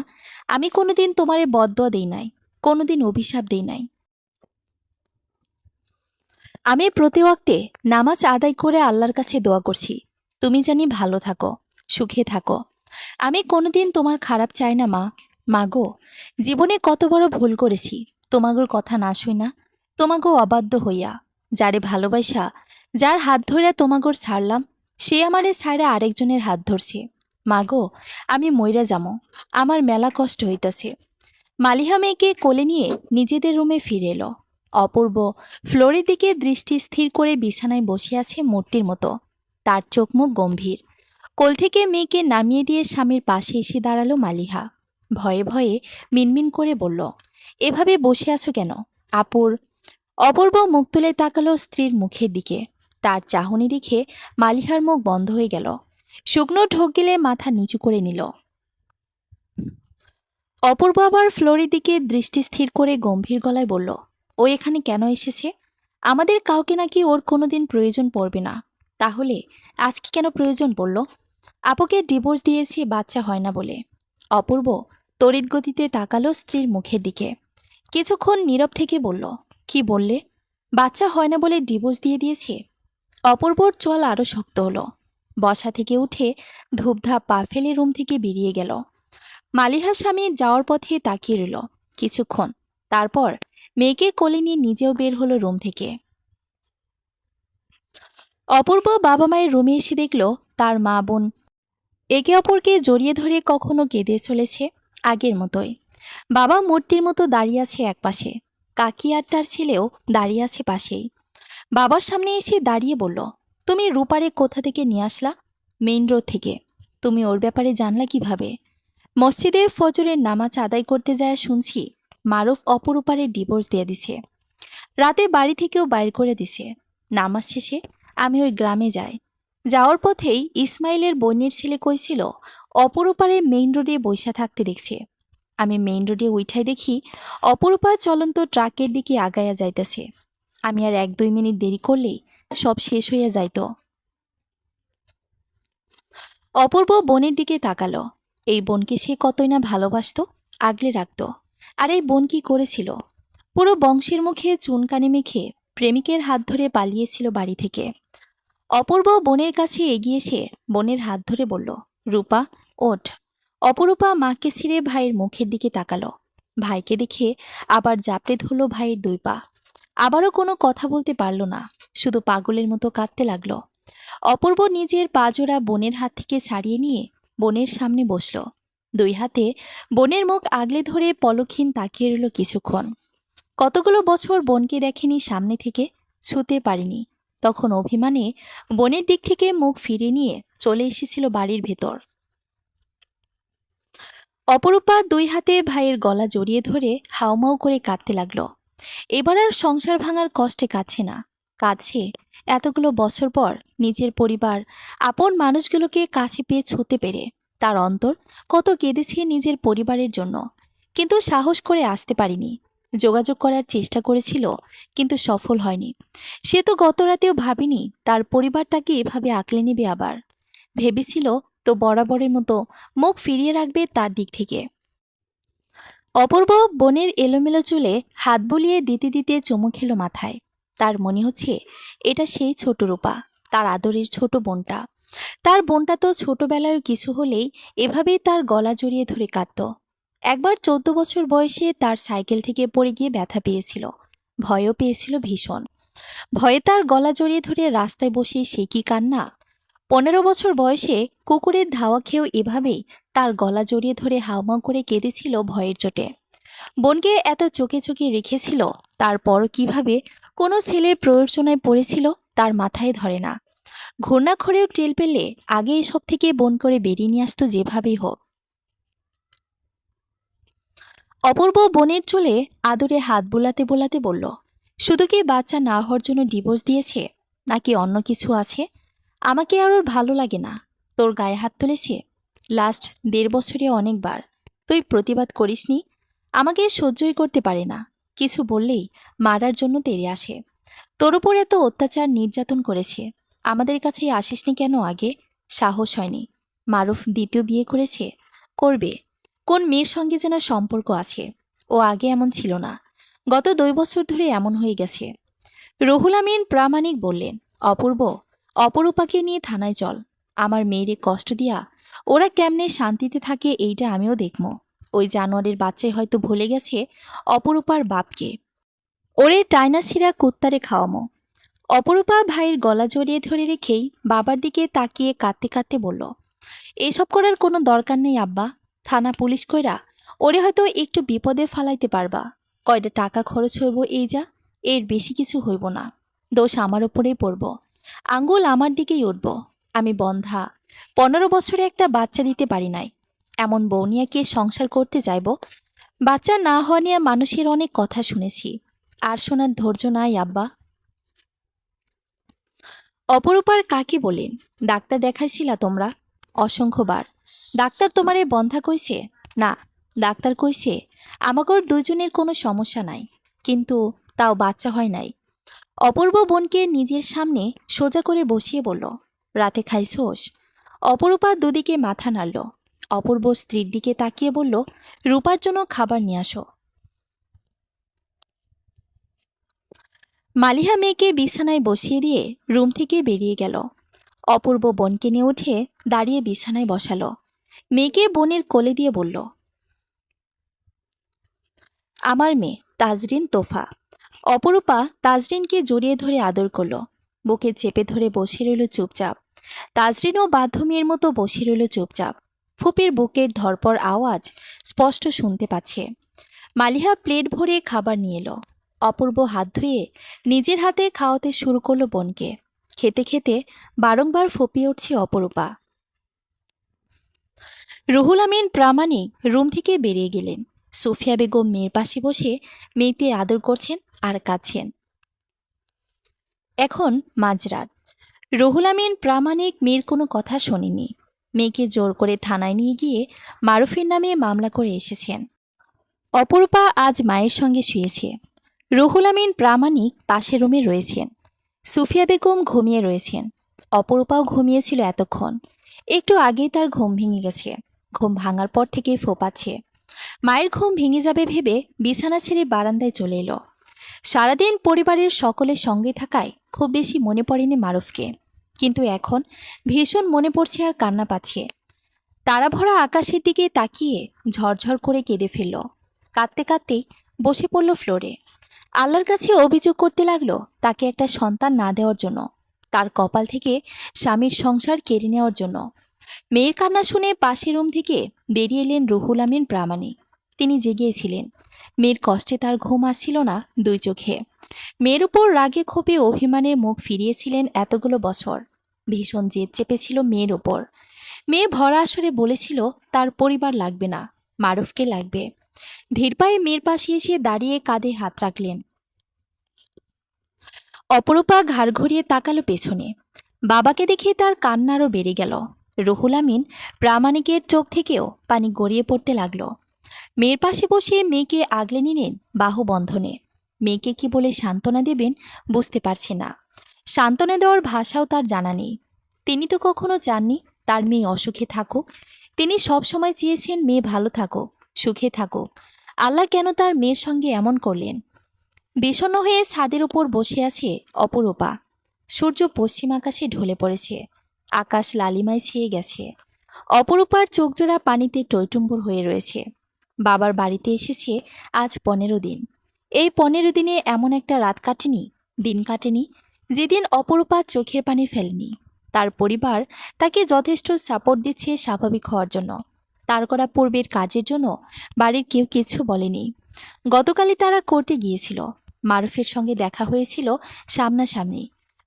আমি কোনোদিন তোমারে বদদোয়া দেই নাই, কোনোদিন অভিশাপ দেই নাই। আমি প্রতি ওয়াক্তে নামাজ আদায় করে আল্লাহর কাছে দোয়া করছি, তুমি জানি ভালো থাকো, সুখে থাকো। আমি কোনোদিন তোমার খারাপ চাই না মা। মাগো, জীবনে কত বড় ভুল করেছি, তোমাগোর কথা না শুই না, তোমাগো অবাধ্য হইয়া। যারে ভালোবাসা, যার হাত ধরে তোমাগোর ছাড়লাম, সে আমারে ছাড়া আরেকজনের হাত ধরছে। মাগো, আমি মইরা যামো, আমার মেলা কষ্ট হইতাছে। মালিহা মেয়েকে কোলে নিয়ে নিজেদের রুমে ফিরে এলো। অপূর্ব ফ্লোরের দিকে দৃষ্টি স্থির করে বিছানায় বসে আছে মূর্তির মতো। তার চোখ মুখ গম্ভীর। কোল থেকে মেয়েকে নামিয়ে দিয়ে স্বামীর পাশে এসে দাঁড়ালো মালিহা। ভয়ে ভয়ে মিনমিন করে বলল, এভাবে বসে আছো কেন? আপুর। অপূর্ব মুখ তুলে তাকালো স্ত্রীর মুখের দিকে। তার চাহনি দেখে মালিহার মুখ বন্ধ হয়ে গেল। শুকনো ঢোক গেলে মাথা নিচু করে নিল। অপূর্ব আবার ফ্লোরের দিকে দৃষ্টি স্থির করে গম্ভীর গলায় বলল, ও এখানে কেন এসেছে? আমাদের কাউকে নাকি ওর কোনোদিন প্রয়োজন পড়বে না, তাহলে আজকে কেন প্রয়োজন পড়ল? আপুকে ডিভোর্স দিয়েছে বাচ্চা হয় না বলে। অপূর্ব তড়িৎ গতিতে তাকালো স্ত্রীর মুখের দিকে। কিছুক্ষণ নীরব থেকে বলল, কি বললে? বাচ্চা হয় না বলে ডিভোর্স দিয়ে দিয়েছে? অপূর্বর চোয়াল আরও শক্ত হলো। বসা থেকে উঠে ধূপধাপ পা ফেলে রুম থেকে বেরিয়ে গেল। মালিহার স্বামী যাওয়ার পথে তাকিয়ে রইল কিছুক্ষণ। তারপর মেয়েকে কোলে নিয়ে নিজেও বের হলো রুম থেকে। অপূর্ব বাবা মায়ের রুমে এসে দেখল তার মা বোন একে অপরকে জড়িয়ে ধরে কখনো কেঁদে চলেছে, আগের মতোই। বাবা মূর্তির মতো দাঁড়িয়ে আছে একপাশে, কাকি আর তার ছেলেও দাঁড়িয়ে আছে পাশেই। বাবার সামনে এসে দাঁড়িয়ে বলল, তুমি রূপারে কোথা থেকে নিয়ে আসলা? মেইন রোড থেকে। তুমি ওর ব্যাপারে জানলা কিভাবে? মসজিদে ফজরের নামাজ আদায় করতে যায় শুনছি মারুফ অপরূপারে ডিভোর্স দিয়ে দিছে। রাতে বাড়ি থেকেও বাইর করে দিছে। নামাজ শেষে আমি ওই গ্রামে যাই। যাওয়ার পথেই ইসমাইলের বোনের ছেলে কইছিল অপরূপারে মেইন রোডে বইসা থাকতে দেখছে। আমি মেইন রোডে উঠাই দেখি অপরূপা চলন্ত ট্রাকের দিকে আগায়া যাইতেছে। আমি আর 1-2 মিনিট দেরি করলেই সব শেষ হইয়া যাইত। অপূর্ব বোনের দিকে তাকালো। এই বোনকে সে কতই না ভালোবাসত, আগলে রাখত। আর এই বোন কি করেছিল? পুরো বংশের মুখে চুনকানি মেখে প্রেমিকের হাত ধরে পালিয়েছিল বাড়ি থেকে। অপূর্ব বোনের কাছে এগিয়ে এসে বোনের হাত ধরে বলল, রূপা ওঠ। অপরূপা মাকে ছিঁড়ে ভাইয়ের মুখের দিকে তাকালো। ভাইকে দেখে আবার জাপড়ে ধরল ভাইয়ের 2 পা। আবারও কোনো কথা বলতে পারল না, শুধু পাগলের মতো কাঁদতে লাগলো। অপূর্ব নিজের পাজোড়া বোনের হাত থেকে ছাড়িয়ে নিয়ে বোনের সামনে বসল। 2 হাতে বোনের মুখ আগলে ধরে পলকহীন তাকিয়ে রইল কিছুক্ষণ। কতগুলো বছর বোনকে দেখেনি সামনে থেকে, ছুঁতে পারেনি। তখন অভিমানে বোনের দিক থেকে মুখ ফিরে নিয়ে চলে এসেছিল বাড়ির ভেতর। অপরূপা 2 হাতে ভাইয়ের গলা জড়িয়ে ধরে হাউমাউ করে কাঁদতে লাগলো। এবার আর সংসার ভাঙার কষ্টে কাঁদছে না, কাঁদছে এতগুলো বছর পর নিজের পরিবার, আপন মানুষগুলোকে কাছে পেয়ে ছুঁতে পেরে। তার অন্তর কত কেঁদেছে নিজের পরিবারের জন্য, কিন্তু সাহস করে আসতে পারিনি। যোগাযোগ করার চেষ্টা করেছিল, কিন্তু সফল হয়নি। সে তো গত রাতেও ভাবেনি তার পরিবার তাকে এভাবে আঁকলে নেবে। আবার ভেবেছিল তো বরাবরের মতো মুখ ফিরিয়ে রাখবে তার দিক থেকে। অপূর্ব বোনের এলোমেলো চুলে হাত বুলিয়ে দিতে দিতে চুমু খেলো মাথায়। তার মনে হচ্ছে এটা সেই ছোট রূপা, তার আদরের ছোট বোনটা। তার বোনটা তো ছোটবেলায় কিছু হলেই এভাবেই তার গলা জড়িয়ে ধরে কাঁদত। একবার 14 বছর বয়সে তার সাইকেল থেকে পড়ে গিয়ে ব্যথা পেয়েছিল, ভয়ও পেয়েছিল ভীষণ। ভয়ে তার গলা জড়িয়ে ধরে রাস্তায় বসে সে কি কান্না! 15 বছর বয়সে কুকুরের ধাওয়া খেয়েও এভাবেই তার গলা জড়িয়ে ধরে হাউমাউ করে কেঁদেছিল ভয়ের চোটে। বোনকে এত চোখে চোখে রেখেছিল, তারপর কিভাবে কোনো ছেলের প্ররোচনায় পড়েছিল তার মাথায় ধরে না। ঘূর্ণাক্ষরেও টেল পেলে আগে এসব থেকে বোন করে বেরিয়ে নিয়ে আসতো যেভাবেই হোক। অপূর্ব বোনের চুলে আদরে হাত বোলাতে বোলাতে বলল, শুধু কি বাচ্চা না হওয়ার জন্য ডিভোর্স দিয়েছে, নাকি অন্য কিছু আছে? আমাকে আর ওর ভালো লাগে না। তোর গায়ে হাত তুলেছে লাস্ট 1.5 বছরে অনেকবার, তুই প্রতিবাদ করিসনি। আমাকে সহ্যই করতে পারে না, কিছু বললেই মারার জন্য তেড়ে আসে। তোর উপর এত অত্যাচার নির্যাতন করেছে, আমাদের কাছে আসিসনি কেন আগে? সাহস হয়নি। মারুফ দ্বিতীয় বিয়ে করেছে, করবে। কোন মেয়ের সঙ্গে যেন সম্পর্ক আছে, ও আগে এমন ছিল না, গত 2 বছর ধরে এমন হয়ে গেছে। রুহুল আমিন প্রামাণিক বললেন, অপূর্ব, অপরূপাকে নিয়ে থানায় চল। আমার মেয়েরে কষ্ট দিয়া ওরা কেমনে শান্তিতে থাকে এইটা আমিও দেখব। ওই জানোয়ারের বাচ্চাই হয়তো ভুলে গেছে অপরূপার বাপকে। ওরে টাইনা ছিঁড়া কুত্তারে খাওয়ামো। অপরূপা ভাইয়ের গলা জড়িয়ে ধরে রেখেই বাবার দিকে তাকিয়ে কাঁদতে কাঁদতে বলল, এসব করার কোনো দরকার নেই আব্বা। থানা পুলিশ কইরা ওরে হয়তো একটু বিপদে ফালাইতে পারবা। কয়টা টাকা খরচ হইব এই যা, এর বেশি কিছু হইব না। দোষ আমার উপরেই পড়ব, আঙ্গুল আমার দিকেই উঠব। আমি বন্ধা, 15 বছরে একটা বাচ্চা দিতে পারি নাই, এমন বউ নিয়ে কে সংসার করতে যাইব? বাচ্চা না হওয়া নিয়ে মানুষের অনেক কথা শুনেছি, আর শোনার ধৈর্য নাই আব্বা। অপরূপার কাকে বলেন, ডাক্তার দেখাইছিলা তোমরা? অসংখ্যবার। ডাক্তার তোমারে বন্ধা কইছে? না, ডাক্তার কইছে আমাগর দুজনের কোনো সমস্যা নাই, কিন্তু তাও বাচ্চা হয় নাই। অপূর্ব বোনকে নিজের সামনে সোজা করে বসিয়ে বলল, রাতে খাইছোস? অপরূপা দুদিকে মাথা নাড়ল। অপূর্ব স্ত্রীর দিকে তাকিয়ে বলল, রূপার জন্য খাবার নিয়ে আসো। মালিহা মেয়েকে বিছানায় বসিয়ে দিয়ে রুম থেকে বেরিয়ে গেল। অপূর্ব বোনকে নিয়ে উঠে দাঁড়িয়ে বিছানায় বসালো। মেয়েকে বোনের কোলে দিয়ে বলল, আমার মেয়ে তাজরিন তোফা। অপরূপা তাজরিনকে জড়িয়ে ধরে আদর করল, বুকে চেপে ধরে বসে রইল চুপচাপ। তাজরিনও বাধ্য মেয়ের মতো বসে রইল চুপচাপ। ফুপির বুকের ধরপর আওয়াজ স্পষ্ট শুনতে পাচ্ছে। মালিহা প্লেট ভরে খাবার নিয়ে এলো। অপূর্ব হাত ধুয়ে নিজের হাতে খাওয়াতে শুরু করলো বোনকে। খেতে খেতে বারংবার ফুপিয়ে উঠছে অপরূপা। রুহুল আমিন প্রামাণিক রুম থেকে বেরিয়ে গেলেন। সুফিয়া বেগম মেয়ের পাশে বসে মেয়েতে আদর করছেন আর কাঁদছেন। এখন মাঝরাত। রুহুল আমিন প্রামাণিক মেয়ের কোনো কথা শোনেনি। মেয়েকে জোর করে থানায় নিয়ে গিয়ে মারুফের নামে মামলা করে এসেছেন। অপরূপা আজ মায়ের সঙ্গে শুয়েছে। রুহুল আমিন প্রামাণিক পাশের রুমে রয়েছেন। সুফিয়া বেগম ঘুমিয়ে রয়েছেন। অপরূপাও ঘুমিয়েছিল এতক্ষণ, একটু আগেই তার ঘুম ভেঙে গেছে। ঘুম ভাঙার পর থেকে ফোপাচ্ছে। মায়ের ঘুম ভেঙে যাবে ভেবে বিছানা ছেড়ে বারান্দায় চলে এলো। সারাদিন পরিবারের সকলের সঙ্গে থাকায় খুব বেশি মনে পড়েনি মারুফকে, কিন্তু এখন ভীষণ মনে পড়ছে আর কান্না পাচ্ছে। তারাভরা আকাশের দিকে তাকিয়ে ঝরঝর করে কেঁদে ফেলল। কাঁদতে কাঁদতেই বসে পড়ল ফ্লোরে। আল্লাহর কাছে অভিযোগ করতে লাগলো তাকে একটা সন্তান না দেওয়ার জন্য, তার কপাল থেকে স্বামীর সংসার কেড়ে নেওয়ার জন্য। মেয়ের কান্না শুনে পাশের রুম থেকে বেরিয়ে এলেন রুহুল আমিন প্রামাণিক। তিনি জেগিয়েছিলেন। মেয়ের কষ্টে তার ঘুম আসছিল না দুই চোখে। মেয়ের উপর রাগে ক্ষোভে অভিমানে মুখ ফিরিয়েছিলেন এতগুলো বছর। ভীষণ জেদ চেপেছিল মেয়ের ওপর। মেয়ে ভরা আসরে বলেছিল তার পরিবার লাগবে না, মারুফকে লাগবে। ধীর পায়ে মেয়ের পাশে এসে দাঁড়িয়ে কাঁধে হাত রাখলেন। অপরূপা ঘাড় ঘুরিয়ে তাকালো পেছনে। বাবাকে দেখে তার কান্নারও বেড়ে গেল। রুহুল আমিন প্রামাণিকের চোখ থেকেও পানি গড়িয়ে পড়তে লাগলো। মেয়ের পাশে বসে মেয়েকে আগলে নিলেন বাহু বন্ধনে। মেয়েকে কি বলে সান্ত্বনা দেবেন বুঝতে পারছে না। সান্ত্বনা দেওয়ার ভাষাও তার জানা নেই। তিনি তো কখনো চাননি তার মেয়ে অসুখে থাকুক। তিনি সব সময় চেয়েছেন মেয়ে ভালো থাকুক, সুখে থাকুক। আল্লাহ কেন তার মেয়ের সঙ্গে এমন করলেন? বিষণ্ণ হয়ে ছাদের উপর বসে আছে অপরূপা। সূর্য পশ্চিম আকাশে ঢলে পড়েছে। আকাশ লালিমায় ছেয়ে গেছে। অপরূপার চোখজোড়া পানিতে টইটুম্বুর হয়ে রয়েছে। বাবার বাড়িতে এসেছে আজ 15 দিন। এই 15 দিনে এমন একটা রাত কাটেনি, দিন কাটেনি, যেদিন অপরূপা চোখের পানি ফেলেনি। তার পরিবার তাকে যথেষ্ট সাপোর্ট দিচ্ছে স্বাভাবিক হওয়ার জন্য। তার করা পূর্বের কাজের জন্য বাড়ির কেউ কিছু বলেনি। গতকালই তারা কোর্টে গিয়েছিল। মারুফের সঙ্গে দেখা হয়েছিল সামনাসামনি।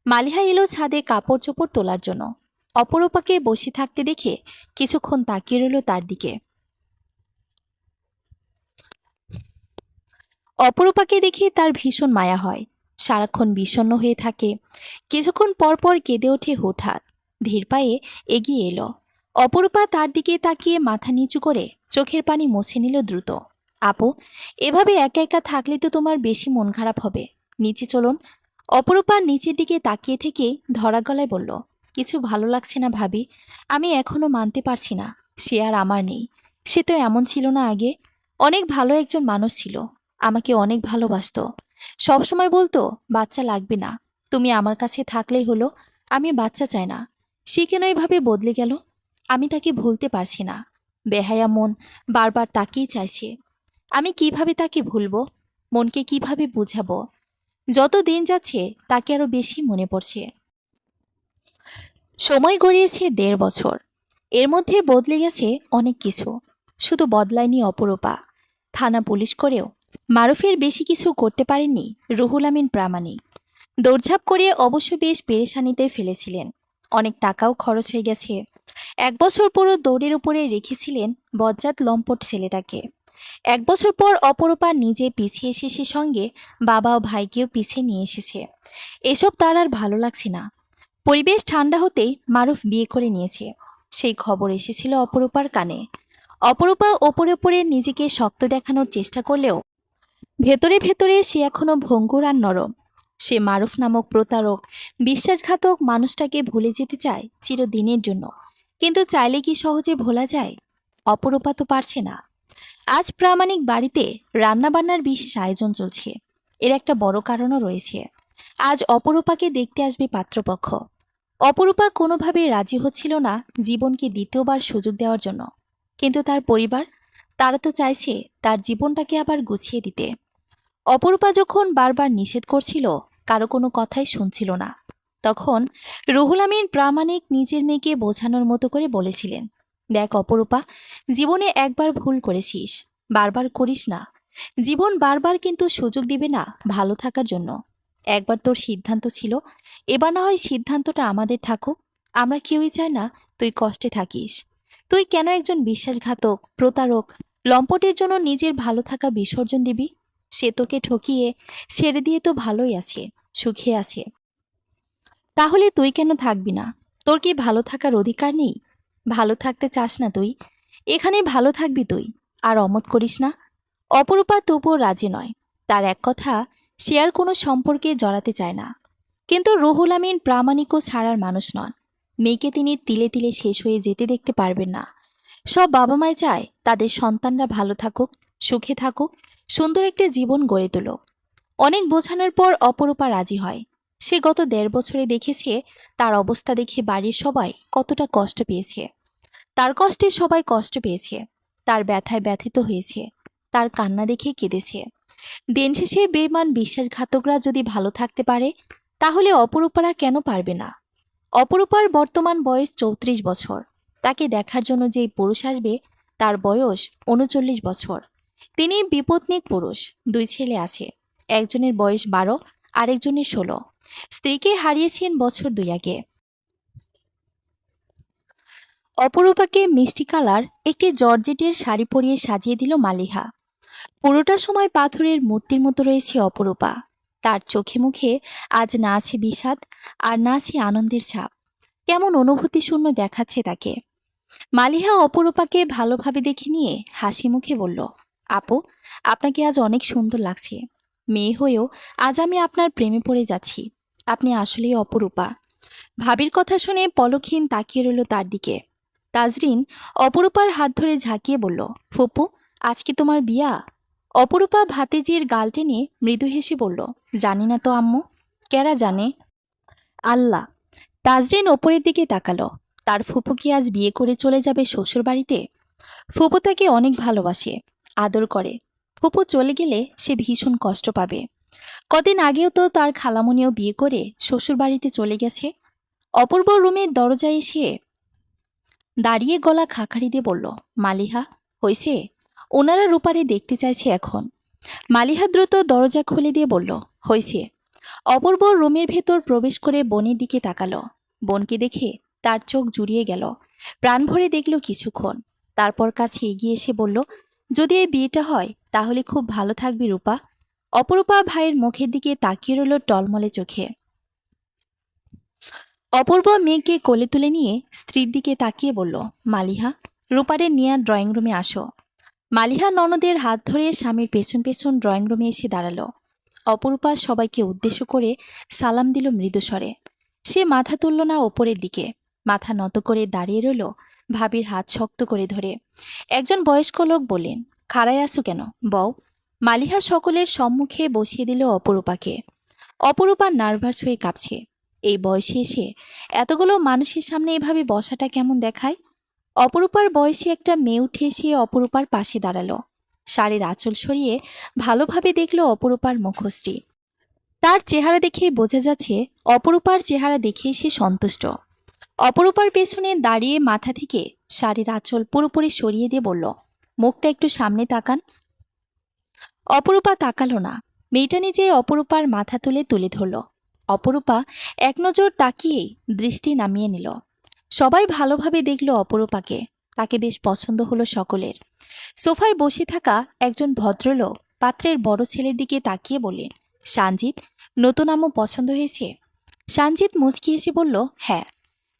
মালিহা এলো ছাদে কাপড় চোপড় তোলার জন্য। অপরূপাকে বসে থাকতে দেখে কিছুক্ষণ তাকিয়ে রইল তার দিকে। অপরূপাকে দেখে তার ভীষণ মায়া হয়। সারাক্ষণ বিষণ্ণ হয়ে থাকে। কিছুক্ষণ পর পর কেঁদে ওঠে হুটহাট। ধীর পায়ে এগিয়ে এলো। অপরূপা তার দিকে তাকিয়ে মাথা নিচু করে চোখের পানি মুছে নিল দ্রুত। আপু, এভাবে একা একা থাকলে তো তোমার বেশি মন খারাপ হবে। নিচে চলুন। অপরূপা নিচের দিকে তাকিয়ে থেকে ধরা গলায় বলল, কিছু ভালো লাগছে না ভাবি। আমি এখনো মানতে পারছি না সে আর আমার নেই। সে তো এমন ছিল না আগে। অনেক ভালো একজন মানুষ ছিল। আমাকে অনেক ভালোবাসতো। সবসময় বলতো, বাচ্চা লাগবে না, তুমি আমার কাছে থাকলেই হলো। আমি বাচ্চা চাই না। সে কেন এভাবে বদলে গেল? আমি তাকে ভুলতে পারছি না। বেহায়া মন বারবার তাকেই চাইছে। আমি কিভাবে তাকে ভুলবো? মনকে কিভাবে বুঝাবো? যত দিন যাচ্ছে তাকে আরো বেশি মনে পড়ছে। সময় গড়িয়েছে 1.5 বছর। এর মধ্যে বদলে গেছে অনেক কিছু। শুধু বদলায়নি অপরূপা, থানা পুলিশ করেও মারুফের বেশি কিছু করতে পারেননি রুহুল আমিন প্রামাণিক। দৌড়ঝাঁপ করে অবশ্য বেশ পেরেশানিতে ফেলেছিলেন। অনেক টাকাও খরচ হয়ে গেছে। 1 বছর পুরো দৌড়ের উপরে রেখেছিলেন বজ্জাত লম্পট ছেলেটাকে। 1 বছর পর অপরূপা নিজে পিছিয়ে এসেছে, সঙ্গে বাবা ও ভাইকেও পিছিয়ে নিয়ে এসেছে। এসব তার আর ভালো লাগছে না। পরিবেশ ঠান্ডা হতেই মারুফ বিয়ে করে নিয়েছে, সেই খবর এসেছিল অপরূপার কানে। অপরূপা ওপরে ওপরে নিজেকে শক্ত দেখানোর চেষ্টা করলেও ভেতরে ভেতরে সে এখনো ভঙ্গুর আর নরম। সে মারুফ নামক প্রতারক, বিশ্বাসঘাতক মানুষটাকে ভুলে যেতে চায় চিরদিনের জন্য। কিন্তু চাইলে কি সহজে ভোলা যায়? অপরূপা তো পারছে না। আজ প্রামাণিক বাড়িতে রান্নাবান্নার বিশেষ আয়োজন চলছে। এর একটা বড় কারণও রয়েছে। আজ অপরূপাকে দেখতে আসবে পাত্রপক্ষ। অপরূপা কোনোভাবেই রাজি হচ্ছিল না জীবনকে দ্বিতীয়বার সুযোগ দেওয়ার জন্য। কিন্তু তার পরিবার, তারা তো চাইছে তার জীবনটাকে আবার গুছিয়ে দিতে। অপরূপা যখন বারবার নিষেধ করছিল, কারো কোনো কথাই শুনছিল না, তখন রুহুল আমিন প্রামাণিক নিজের মেয়েকে বোঝানোর মতো করে বলেছিলেন, দেখ অপরূপা, জীবনে একবার ভুল করেছিস, বারবার করিস না। জীবন বারবার কিন্তু সুযোগ দিবে না ভালো থাকার জন্য। একবার তোর সিদ্ধান্ত ছিল, এবার না হয় সিদ্ধান্তটা আমাদের থাকুক। আমরা কেউই চাই না তুই কষ্টে থাকিস। তুই কেন একজন বিশ্বাসঘাতক, প্রতারক, লম্পটের জন্য নিজের ভালো থাকা বিসর্জন দিবি? সে তোকে ঠকিয়ে ছেড়ে দিয়ে তো ভালোই আছে, সুখে আছে। তাহলে তুই কেন থাকবি না? তোর কি ভালো থাকার অধিকার নেই? ভালো থাকতে চাস না তুই? এখানে ভালো থাকবি তুই, আর অমত করিস না। অপরূপা তবুও রাজি নয়। তার এক কথা, সে আর কোনো সম্পর্কে জড়াতে চায় না। কিন্তু রুহুল আমিন প্রামাণিকও ছাড়ার মানুষ নন। মেয়েকে তিনি তিলে তিলে শেষ হয়ে যেতে দেখতে পারবেন না। সব বাবা মাই চায় তাদের সন্তানরা ভালো থাকুক, সুখে থাকুক, সুন্দর একটা জীবন গড়ে তুলুক। অনেক বোঝানোর পর অপরূপা রাজি হয়। সে গত 1.5 বছরে দেখেছে তার অবস্থা দেখে বাড়ির সবাই কতটা কষ্ট পেয়েছে। তার কষ্টে সবাই কষ্ট পেয়েছে। তার ব্যথায় ব্যথিত হয়েছে। তার কান্না দেখে কেঁদেছে। দিন শেষে বেঈমান বিশ্বাসঘাতকরা যদি ভালো থাকতে পারে, তাহলে অপরূপারা কেন পারবে না? অপরূপার বর্তমান বয়স 34 বছর। তাকে দেখার জন্য যেই পুরুষ আসবে, তার বয়স 39 বছর। তিনি বিপত্নিক পুরুষ। 2 ছেলে আছে। একজনের বয়স 12, আরেকজনের 16। স্ত্রীকে হারিয়েছেন বছর 2 আগে। অপরূপাকে মিষ্টি কালার একটি জর্জেটের শাড়ি পরিয়ে সাজিয়ে দিল মালিহা। পুরোটা সময় পাথরের মূর্তির মতো রয়েছে অপরূপা। তার চোখে মুখে আজ না আছে বিষাদ, আর না আছে আনন্দের ছাপ। কেমন অনুভূতি শূন্য দেখাচ্ছে তাকে। মালিহা অপরূপাকে ভালোভাবে দেখে নিয়ে হাসি মুখে বলল, আপু, আপনাকে আজ অনেক সুন্দর লাগছে। মেয়ে হয়েও আজ আমি আপনার প্রেমে পড়ে যাচ্ছি। আপনি আসলেই অপরূপা। ভাবির কথা শুনে পলকহীন তাকিয়ে রইল তার দিকে। তাজরিন অপরূপার হাত ধরে ঝাঁকিয়ে বলল, ফুপু, আজকে তোমার বিয়া? অপরূপা ভাতিজির গাল টেনে মৃদু হেসে বলল, জানি না তো আম্মু। কেরা জানে? আল্লাহ। তাজরিন ওপরের দিকে তাকালো। তার ফুপু কি আজ বিয়ে করে চলে যাবে শ্বশুর বাড়িতে? ফুপু তাকে অনেক ভালোবাসে। আদর করে। ফুপু চলে গেলে সে ভীষণ কষ্ট পাবে। কদিন আগেও তো তার খালামণিও বিয়ে করে শ্বশুর বাড়িতে চলে গেছে। অপূর্ব রুমের দরজায় এসে দাঁড়িয়ে গলা খাকারি দিয়ে বলল, মালিহা, হইছে? ওনারা রূপারে দেখতে চাইছে এখন। মালিহা দ্রুত দরজা খুলে দিয়ে বলল, হইছে। অপূর্ব রুমের ভেতর প্রবেশ করে বোনের দিকে তাকালো। বোনকে দেখে তার চোখ জুড়িয়ে গেল। প্রাণ ভরে দেখল কিছুক্ষণ, তারপর কাছে এগিয়ে এসে বলল, যদি এই বিয়েটা হয় তাহলে খুব ভালো থাকবি রূপা। অপরূপা ভাইয়ের মুখের দিকে তাকিয়ে রইল টলমলে চোখে। অপূর্ব মেয়েকে কোলে তুলে নিয়ে স্ত্রীর দিকে তাকিয়ে বলল, মালিহা, রূপারে নিয়ে ড্রয়িং রুমে আসো। মালিহা ননদের হাত ধরে স্বামীর পেছন পেছন ড্রয়িং রুমে এসে দাঁড়ালো। অপরূপা সবাইকে উদ্দেশ্য করে সালাম দিল মৃদুস্বরে। সে মাথা তুলল না ওপরের দিকে, মাথা নত করে দাঁড়িয়ে রইল ভাবির হাত শক্ত করে ধরে। একজন বয়স্ক লোক বললেন, খাড়ায় আসু কেন, বউ। মালিহা সকলের সম্মুখে বসিয়ে দিল অপরূপাকে। অপরূপা নার্ভাস হয়ে কাঁপছে। এই বয়সে এসে এতগুলো মানুষের সামনে এভাবে বসাটা কেমন দেখায়। অপরূপার বয়সে একটা মেয়ে উঠে এসে অপরূপার পাশে দাঁড়ালো। শাড়ির আঁচল সরিয়ে ভালোভাবে দেখল অপরূপার মুখশ্রী। তার চেহারা দেখে বোঝা যাচ্ছে অপরূপার চেহারা দেখে সে সন্তুষ্ট। অপরূপার পেছনে দাঁড়িয়ে মাথা থেকে শাড়ির আঁচল পুরোপুরি সরিয়ে দিয়ে বলল, মুখটা একটু সামনে তাকান। অপরূপা তাকালো না। মেয়েটা নিজে অপরূপার মাথা তুলে তুলে ধরল। অপরূপা এক নজর তাকিয়েই দৃষ্টি নামিয়ে নিল। সবাই ভালোভাবে দেখল অপরূপাকে। তাকে বেশ পছন্দ হলো সকলের। সোফায় বসে থাকা একজন ভদ্রলোক পাত্রের বড় ছেলের দিকে তাকিয়ে বললেন, সানজিৎ, নতুন আম্মু পছন্দ হয়েছে? সানজিৎ মুচকি এসে বলল, হ্যাঁ।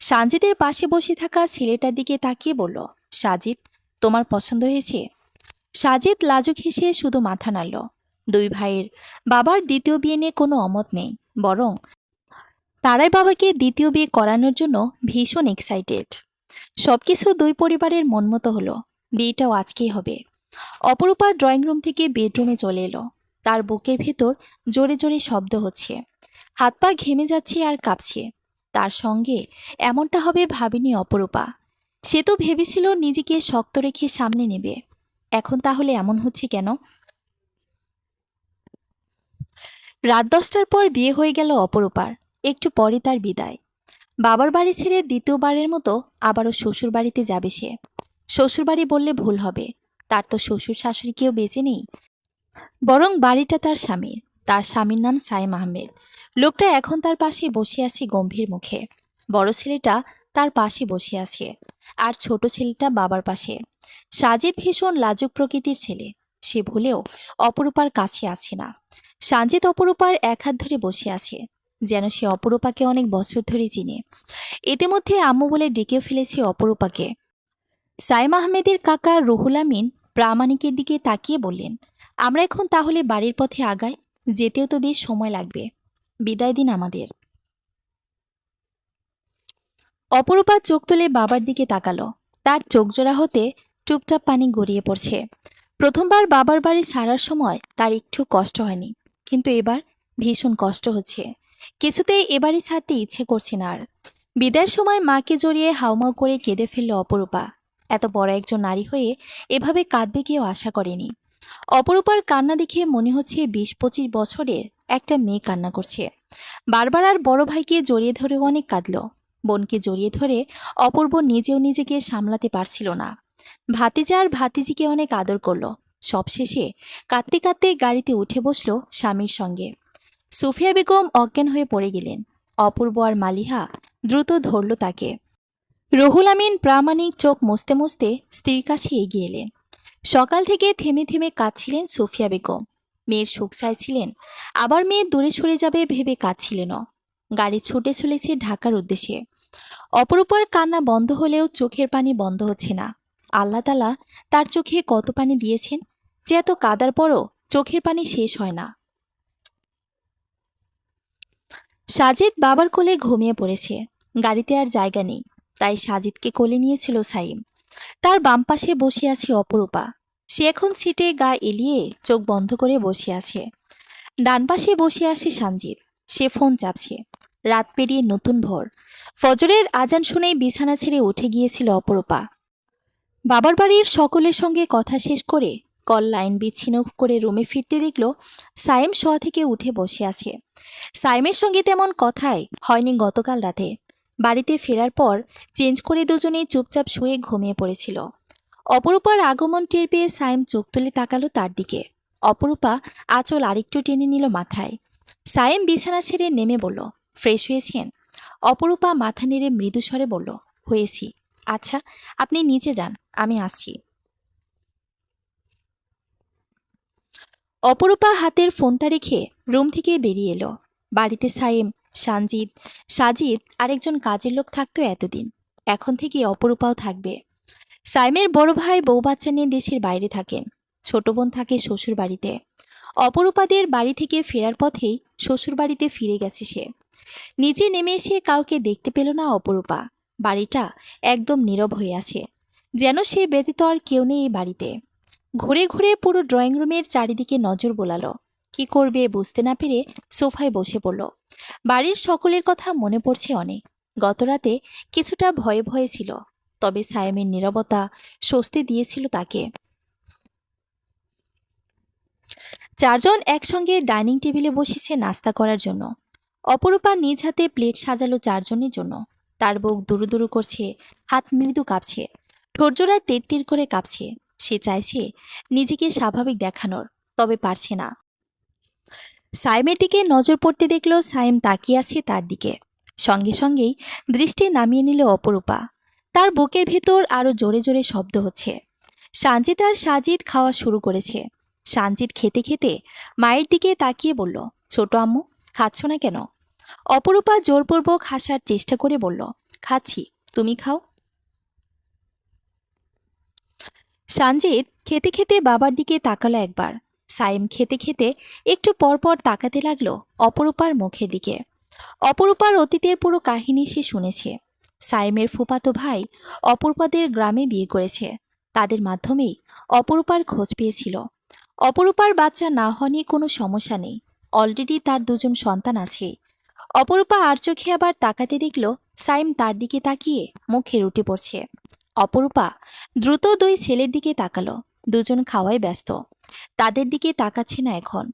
সানজিতের পাশে বসে থাকা ছেলেটার দিকে তাকিয়ে বলল, সাজিদ, তোমার পছন্দ হয়েছে? সাজিদ লাজুক হেসে শুধু মাথা নাড়ল। দুই ভাইয়ের বাবার দ্বিতীয় বিয়ে নিয়ে কোনো অমত নেই, বরং তারাই বাবাকে দ্বিতীয় বিয়ে করানোর জন্য ভীষণ এক্সাইটেড। সবকিছু দুই পরিবারের মনমতো হলো। বিয়েটাও আজকেই হবে। অপরূপা ড্রয়িং রুম থেকে বেডরুমে চলে এলো। তার বুকের ভেতর জোরে জোরে শব্দ হচ্ছে। হাত পা ঘেমে যাচ্ছে আর কাঁপছে। তার সঙ্গে এমনটা হবে ভাবেনি অপরূপা। সে তো ভেবেছিল নিজেকে শক্ত রেখে সামনে নেবে। এখন তাহলে এমন হচ্ছে কেন? রাত 10টার পর বিয়ে হয়ে গেল অপরূপার। একটু পরে তার বিদায়। বাবার বাড়ি ছেড়ে দ্বিতীয়বারের মতো আবারও শ্বশুর বাড়িতে যাবে সে। শ্বশুরবাড়ি বললে ভুল হবে, তার তো শ্বশুর শাশুড়ি কেউ বেঁচে নেই, বরং বাড়িটা তার স্বামীর। তার স্বামীর নাম সাইম আহমেদ। লোকটা এখন তার পাশে বসে আছে গম্ভীর মুখে। বড় ছেলেটা তার পাশে বসে আছে, আর ছোট ছেলেটা বাবার পাশে। সাজিদ ভীষণ লাজুক প্রকৃতির ছেলে। সে ভুলেও অপরূপার কাছে আছে না। সাজিদ অপরূপার এক হাত ধরে বসে আছে, যেন সে অপরূপাকে অনেক বছর ধরে চিনে। ইতিমধ্যে আম্মু বলে ডেকে ফেলেছে অপরূপাকে। সাইম আহমেদের কাকা রুহুল আমিন প্রামাণিকের দিকে তাকিয়ে বললেন, আমরা এখন তাহলে বাড়ির পথে আগাই, যেতেও তো বেশ সময় লাগবে। বিদায় দিন আমাদের। অপরূপা চোখ তুলে বাবার দিকে তাকালো। তার চোখজোড়া হতে টুপটাপ পানি গড়িয়ে পড়ছে। প্রথমবার বাবার বাড়ি ছাড়ার সময় তার একটু কষ্ট হয়নি, কিন্তু এবার ভীষণ কষ্ট হচ্ছে। কিছুতেই এবারই ছাড়তে ইচ্ছে করছে না আর। বিদায়ের সময় মাকে জড়িয়ে হাউমাউ করে কেঁদে ফেলল অপরূপা। এত বড় একজন নারী হয়ে এভাবে কাঁদবে কেউ আশা করেনি। অপরূপার কান্না দেখে মনে হচ্ছে 20-25 বছরের একটা মেয়ে কান্না করছে। বারবার আর বড় ভাইকে জড়িয়ে ধরেও অনেক কাঁদল। বোনকে জড়িয়ে ধরে অপূর্ব নিজেও নিজেকে সামলাতে পারছিল না। ভাতিজা আর ভাতিজিকে অনেক আদর করল। সবশেষে কাঁদতে কাঁদতে গাড়িতে উঠে বসল স্বামীর সঙ্গে। সুফিয়া বেগম অজ্ঞান হয়ে পড়ে গেলেন। অপূর্ব আর মালিহা দ্রুত ধরল তাকে। রুহুল আমিন প্রামাণিক চোখ মুছতে মুছতে স্ত্রীর কাছে এগিয়ে এলেন। সকাল থেকে থেমে থেমে কাঁদছিলেন সুফিয়া বেগম। মেয়ের সুখ চাইছিলেন, আবার মেয়ে দূরে সরে যাবে ভেবে কাঁদছিলেনও। গাড়ি ছুটে চলেছে ঢাকার উদ্দেশ্যে। অপরূপার কান্না বন্ধ হলেও চোখের পানি বন্ধ হচ্ছে না। আল্লাহ তাআলা তার চোখে কত পানি দিয়েছেন যে এত কাদার পরও চোখের পানি শেষ হয় না। সাজিদ বাবার কোলে ঘুমিয়ে পড়েছে। গাড়িতে আর জায়গা নেই, তাই সাজিদকে কোলে নিয়েছিল সাইম। তার বাম পাশে বসে আছে অপরূপা। সে এখন সিটে গা এলিয়ে চোখ বন্ধ করে বসে আছে। ডান পাশে বসে আছে সানজিদ। সে ফোন চাপছে। রাত পেরিয়ে নতুন ভোর। ফজরের আজান শুনেই বিছানা ছেড়ে উঠে গিয়েছিল অপরূপা। বাবার বাড়ির সকলের সঙ্গে কথা শেষ করে কল লাইন বিচ্ছিন্ন করে রুমে ফিরতে দেখল সাইম শোয়া থেকে উঠে বসে আছে। সাইমের সঙ্গে তেমন কথাই হয়নি গতকাল রাতে। বাড়িতে ফেরার পর চেঞ্জ করে দুজনেই চুপচাপ শুয়ে ঘুমিয়ে পড়েছিল। অপরূপার আগমন টের পেয়ে সাইম চোখ তুলে তাকালো তার দিকে। অপরূপা আঁচল আরেকটু টেনে নিল মাথায়। সাইম বিছানা ছেড়ে নেমে বলল, ফ্রেশ হয়েছেন? অপরূপা মাথা নেড়ে মৃদু স্বরে বলল, হয়েছি। আচ্ছা, আপনি নিচে যান, আমি আসছি। অপরূপা হাতের ফোনটা রেখে রুম থেকে বেরিয়ে এলো। বাড়িতে সাইম, সানজিদ, সাজিদ আরেকজন কাজের লোক থাকতো এতদিন। এখন থেকে অপরূপাও থাকবে। সাইমের বড় ভাই বউ বাচ্চা নিয়ে দেশের বাইরে থাকেন। ছোট বোন থাকে শ্বশুর বাড়িতে। অপরূপাদের বাড়ি থেকে ফেরার পথেই শ্বশুর বাড়িতে ফিরে গেছে সে। নিচে নেমে এসে কাউকে দেখতে পেল না অপরূপা। বাড়িটা একদম নীরব হয়ে আছে, যেন সে ব্যতীত আর কেউ নেই এই বাড়িতে। ঘুরে ঘুরে পুরো ড্রয়িং রুমের চারিদিকে নজর বোলালো। কি করবে বুঝতে না পেরে সোফায় বসে পড়ল। বাড়ির সকলের কথা মনে পড়ছে অনেক। গতরাতে কিছুটা ভয়ে ভয়ে ছিল, তবে সায়েমের নীরবতা স্বস্তি দিয়েছিল তাকে। চারজন একসঙ্গে ডাইনিং টেবিলে বসেছে নাস্তা করার জন্য। অপরূপা নিজ হাতে প্লেট সাজালো চারজনের জন্য। তার বুক দুরু দুরু করছে, হাত মৃদু কাঁপছে, ঠোঁটজোড়া তীর তীর করে কাঁপছে। সে চাইছে নিজেকে স্বাভাবিক দেখানোর, তবে পারছে না। সাইমের দিকে নজর পড়তে দেখল সাইম তাকিয়ে আছে তার দিকে। সঙ্গে সঙ্গেই দৃষ্টি নামিয়ে নিল অপরূপা। তার বুকের ভেতর আরো জোরে জোরে শব্দ হচ্ছে। সানজিদ আর সাজিদ খাওয়া শুরু করেছে। সানজিদ খেতে খেতে মায়ের দিকে তাকিয়ে বলল, ছোট আম্মু, খাচ্ছ না কেন? অপরূপা জোরপূর্বক হাসার চেষ্টা করে বলল, খাচ্ছি, তুমি খাও। সানজিদ খেতে খেতে বাবার দিকে তাকালো একবার। সাইম খেতে খেতে একটু পরপর তাকাতে লাগলো অপরূপার মুখের দিকে। অপরূপার অতীতের পুরো কাহিনী সে শুনেছে। সাইমের ফুফাতো ভাই অপরূপাদের গ্রামে বিয়ে করেছে। তাদের মাধ্যমেই অপরূপার খোঁজ পেয়েছিল। অপরূপার বাচ্চা না হওয়া নিয়ে কোনো সমস্যা নেই, অলরেডি তার দুজন সন্তান আছে। অপরূপা আর চোখে আবার তাকাতে দেখল সাইম তার দিকে তাকিয়ে মুখে রুটি পড়ছে। অপরূপা দ্রুত দুই ছেলের দিকে তাকালো। দুজন খাওয়ায় ব্যস্ত, তাদের দিকে তাকাচ্ছে না এখন।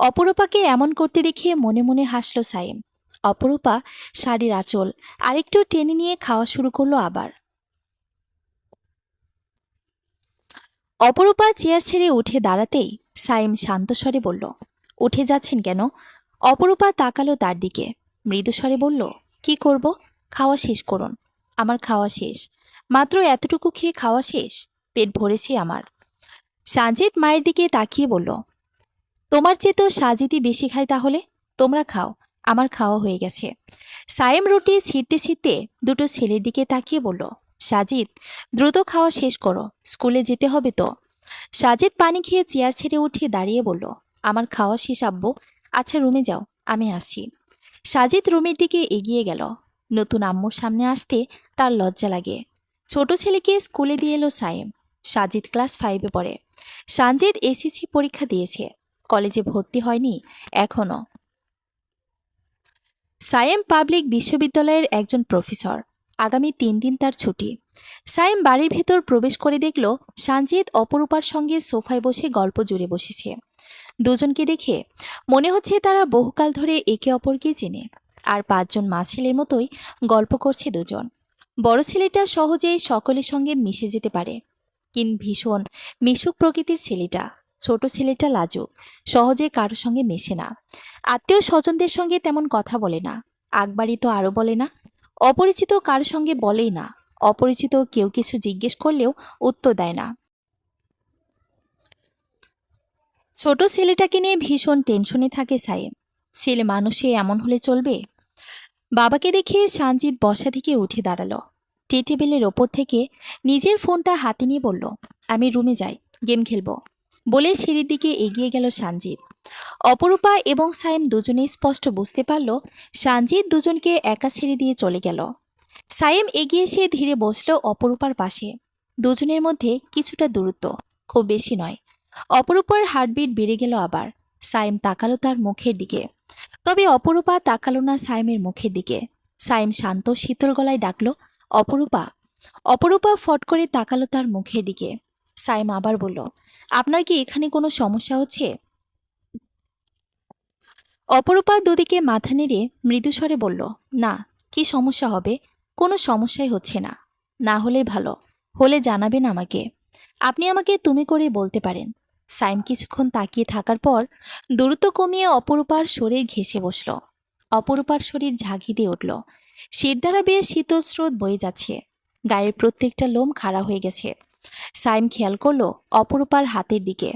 অপরূপাকে এমন করতে দেখে মনে মনে হাসল সাইম। অপরূপা শাড়ির আঁচল আরেকটু টেনে নিয়ে খাওয়া শুরু করলো আবার। অপরূপা চেয়ার ছেড়ে উঠে দাঁড়াতেই সাইম শান্ত স্বরে বলল, উঠে যাচ্ছেন কেন? অপরূপা তাকালো তার দিকে, মৃদু স্বরে বলল, কি করব? খাওয়া শেষ করুন। আমার খাওয়া শেষ, মাত্র এতটুকু খেয়ে খাওয়া শেষ, পেট ভরেছে আমার। সাজিদ মায়ের দিকে তাকিয়ে বলল, তোমার চেয়ে তো সাজিদই বেশি খায় তাহলে, তোমরা খাও, আমার খাওয়া হয়ে গেছে। সাইম রুটি ছিঁড়তে ছিঁড়তে দুটো ছেলের দিকে তাকিয়ে বলল, সাজিদ, দ্রুত খাওয়া শেষ করো, স্কুলে যেতে হবে তো। সাজিদ পানি খেয়ে চেয়ার ছেড়ে উঠে দাঁড়িয়ে বলল, আমার খাওয়া শেষ আব্বু, আচ্ছা রুমে যাও, আমি আসছি। সাজিদ রুমের দিকে এগিয়ে গেল। নতুন আম্মুর সামনে আসতে তার লজ্জা লাগে। ছোট ছেলেকে স্কুলে দিয়ে এলো সাইম। সাজিদ ক্লাস 5-এ পড়ে। সানজিদ এসএসসি পরীক্ষা দিয়েছে, কলেজে ভর্তি হয়নি এখনও। সাইম পাবলিক বিশ্ববিদ্যালয়ের একজন প্রফেসর। আগামী 3 দিন তার ছুটি। সাইম বাড়ির ভেতর প্রবেশ করে দেখল সানজিদ অপরূপার সঙ্গে সোফায় বসে গল্প জুড়ে বসেছে। দুজনকে দেখে মনে হচ্ছে তারা বহুকাল ধরে একে অপরকে চেনে। আর 5 জন মা ছেলের মতোই গল্প করছে দুজন। বড় ছেলেটা সহজেই সকলের সঙ্গে মিশে যেতে পারে, কিন্তু ভীষণ মিশুক প্রকৃতির ছেলেটা। ছোট ছেলেটা লাজুক, সহজে কারোর সঙ্গে মেশে না। আত্মীয় স্বজনদের সঙ্গে তেমন কথা বলে না, আগবাড়ি তো আরও বলে না। অপরিচিত কারোর সঙ্গে বলেই না। অপরিচিত কেউ কিছু জিজ্ঞেস করলেও উত্তর দেয় না। ছোট ছেলেটাকে নিয়ে ভীষণ টেনশনে থাকে সাইম। ছেলে মানুষে এমন হলে চলবে? বাবাকে দেখে সানজিদ বসা থেকে উঠে দাঁড়ালো। টি টেবিলের ওপর থেকে নিজের ফোনটা হাতে নিয়ে বলল, আমি রুমে যাই, গেম খেলবো বলে সিঁড়ির দিকে এগিয়ে গেল সানজিদ। অপরূপা এবং সাইম দুজনেই স্পষ্ট বুঝতে পারল সানজিদ দুজনকে একা ছেড়ে দিয়ে চলে গেল। সাইম এগিয়ে এসে ধীরে বসল অপরূপার পাশে। দুজনের মধ্যে কিছুটা দূরত্ব, খুব বেশি নয়। অপরূপার হার্টবিট বেড়ে গেল আবার। সাইম তাকালো তার মুখের দিকে, তবে অপরূপা তাকালো না সাইমের মুখের দিকে। সাইম শান্ত শীতল গলায় ডাকল, অপরূপা। অপরূপা ফট করে তাকালো তার মুখের দিকে। সাইম আবার বলল, আপনার কি এখানে কোনো সমস্যা হচ্ছে? অপরূপা দুদিকে মাথা নেড়ে মৃদুস্বরে বলল, না, কি সমস্যা হবে? কোনো সমস্যাই হচ্ছে না। না হলেই ভালো, হলে জানাবেন আমাকে। আপনি আমাকে তুমি করে বলতে পারেন। সাইম কিছুক্ষণ তাকিয়ে থাকার পর দ্রুত কমিয়ে অপরূপার শরীর ঘেঁষে বসল। অপরূপার শরীর ঝাঁকি দিয়ে উঠল। শির দ্বারা বেয়ে শীতল স্রোত বয়ে যাচ্ছে। গায়ের প্রত্যেকটা লোম খাড়া হয়ে গেছে। সাইম খেয়াল করল অপরূপার হাতের দিকে।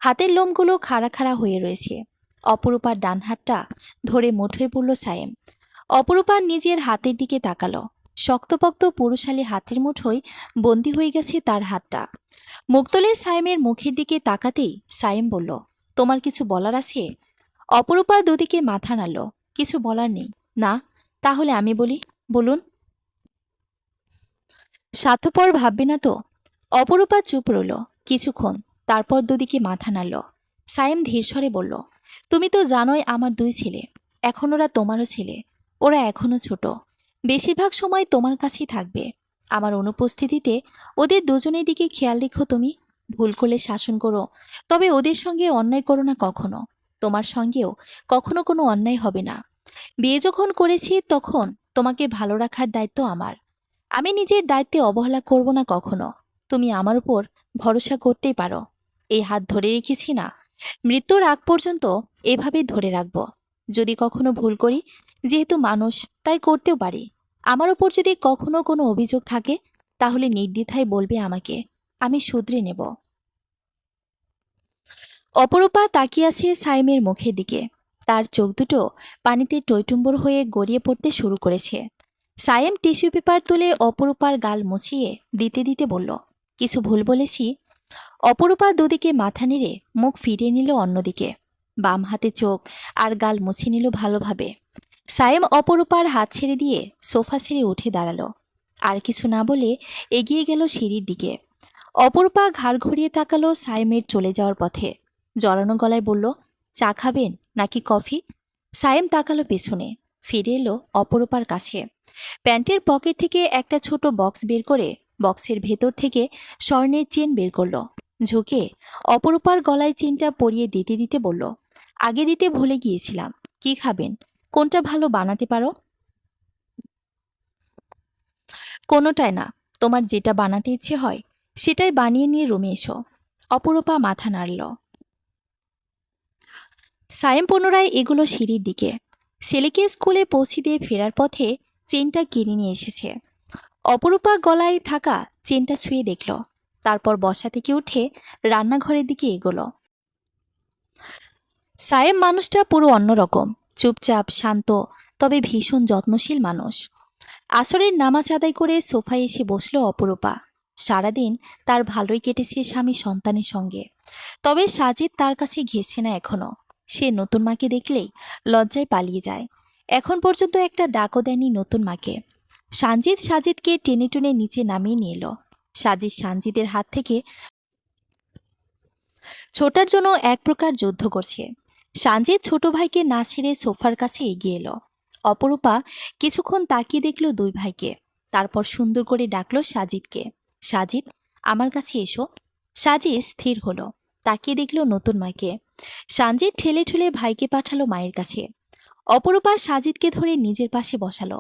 হাতের লোমগুলো খাড়া খাড়া হয়ে রয়েছে। অপরূপার ডান হাতটা ধরে মুঠোয় পড়ল সাইম। অপরূপার নিজের হাতের দিকে তাকালো। শক্তপোক্ত পুরুষালী হাতের মুঠোয় বন্দী হয়ে গেছে তার হাতটা। মুখ তুলে সাইমের মুখের দিকে তাকাতেই সাইম বলল, তোমার কিছু বলার আছে? অপরূপা দুদিকে মাথা নাড়ল। কিছু বলার নেই। না? তাহলে আমি বলি, বলুন। স্বার্থপর ভাববে না তো? অপরূপা চুপ রইল কিছুক্ষণ, তারপর দুদিকে মাথা নাড়ল। সায়েম ধীরস্বরে বলল, তুমি তো জানোই আমার দুই ছেলে। এখন ওরা তোমারও ছেলে। ওরা এখনো ছোট। বেশিরভাগ সময় তোমার কাছেই থাকবে। আমার অনুপস্থিতিতে ওদের দুজনের দিকে খেয়াল রেখো তুমি। ভুল করলে শাসন করো, তবে ওদের সঙ্গে অন্যায় করো না কখনো। তোমার সঙ্গেও কখনো কোনো অন্যায় হবে না। বিয়ে যখন করেছি তখন তোমাকে ভালো রাখার দায়িত্ব আমার। আমি নিজের দায়িত্বে অবহেলা করব না কখনো। তুমি আমার উপর ভরসা করতেই পারো। এই হাত ধরে রেখেছি না, মৃত্যুর আগ পর্যন্ত এভাবেই ধরে রাখব। যদি কখনো ভুল করি, যেহেতু মানুষ, তাই করতেও পারি। আমার উপর যদি কখনো কোনো অভিযোগ থাকে, তাহলে নির্দ্বিধায় বলবে আমাকে, আমি শুধরে নেব। অপরূপা তাকিয়ে আছে সাইমের মুখের দিকে। তার চোখ দুটো পানিতে টইটুম্বর হয়ে গড়িয়ে পড়তে শুরু করেছে। সায়েম টিস্যু পেপার তুলে অপরূপার গাল মুছিয়ে দিতে দিতে বলল, কিছু ভুল বলেছি? অপরূপা দুদিকে মাথা নেড়ে মুখ ফিরিয়ে নিল অন্যদিকে। বাম হাতে চোখ আর গাল মুছে নিল ভালোভাবে। সায়েম অপরূপার হাত ছেড়ে দিয়ে সোফা ছেড়ে উঠে দাঁড়ালো। আর কিছু না বলে এগিয়ে গেল সিঁড়ির দিকে। অপরূপা ঘাড় ঘুরিয়ে তাকালো সায়েমের চলে যাওয়ার পথে। জড়ানো গলায় বলল, চা খাবেন নাকি কফি? সায়েম তাকালো পেছনে, ফিরে এলো অপরূপার কাছে। প্যান্টের পকেট থেকে একটা ছোট বক্স বের করে বক্সের ভেতর থেকে স্বর্ণের চেন বের করলো। ঝুঁকে অপরূপার গলায় চেনটা পরিয়ে দিতে দিতে বলল, আগে দিতে ভুলে গিয়েছিলাম। কি খাবেন? কোনটা ভালো বানাতে পারো? কোনোটাই না, তোমার যেটা বানাতে ইচ্ছে হয় সেটাই বানিয়ে নিয়ে রুমে এসো। অপরূপা মাথা নাড়ল। সায়েম পুনরায় এগুলো সিঁড়ির দিকে। ছেলেকে স্কুলে পৌঁছে দিয়ে ফেরার পথে চেনটা কিনে নিয়ে এসেছে। অপরূপা গলায় থাকা চেনটা ছুঁয়ে দেখল। তারপর বসা থেকে উঠে রান্নাঘরের দিকে এগোলো। সায়েম মানুষটা পুরো অন্যরকম। চুপচাপ, শান্ত, তবে ভীষণ যত্নশীল মানুষ। আসরের নামাজ আদায় করে সোফায় এসে বসল অপরূপা। সারাদিন তার ভালোই কেটেছে স্বামী সন্তানের সঙ্গে। তবে সাজিদ তার কাছে ঘেঁষছে না এখনো। সে নতুন মাকে দেখলেই লজ্জায় পালিয়ে যায়। এখন পর্যন্ত একটা ডাকও দেয়নি নতুন মাকে। সাজিদকে টেনে টেনে নিচে নামিয়ে নিয়ে এলো। সাজিদের হাত থেকে ছোটার জন্য এক প্রকার যুদ্ধ করছে। সানজিদ ছোট ভাইকে না ছেড়ে সোফার কাছে এগিয়ে এলো। অপরূপা কিছুক্ষণ তাকিয়ে দেখল দুই ভাইকে। তারপর সুন্দর করে ডাকলো সাজিদকে। সাজিদ, আমার কাছে এসো। সাজিদ স্থির হলো, তাকিয়ে দেখল নতুন মাকে। সানজিদ ঠেলে ঠেলে ভাইকে পাঠালো মায়ের কাছে। অপরূপা সাজিদকে ধরে নিজের পাশে বসালো।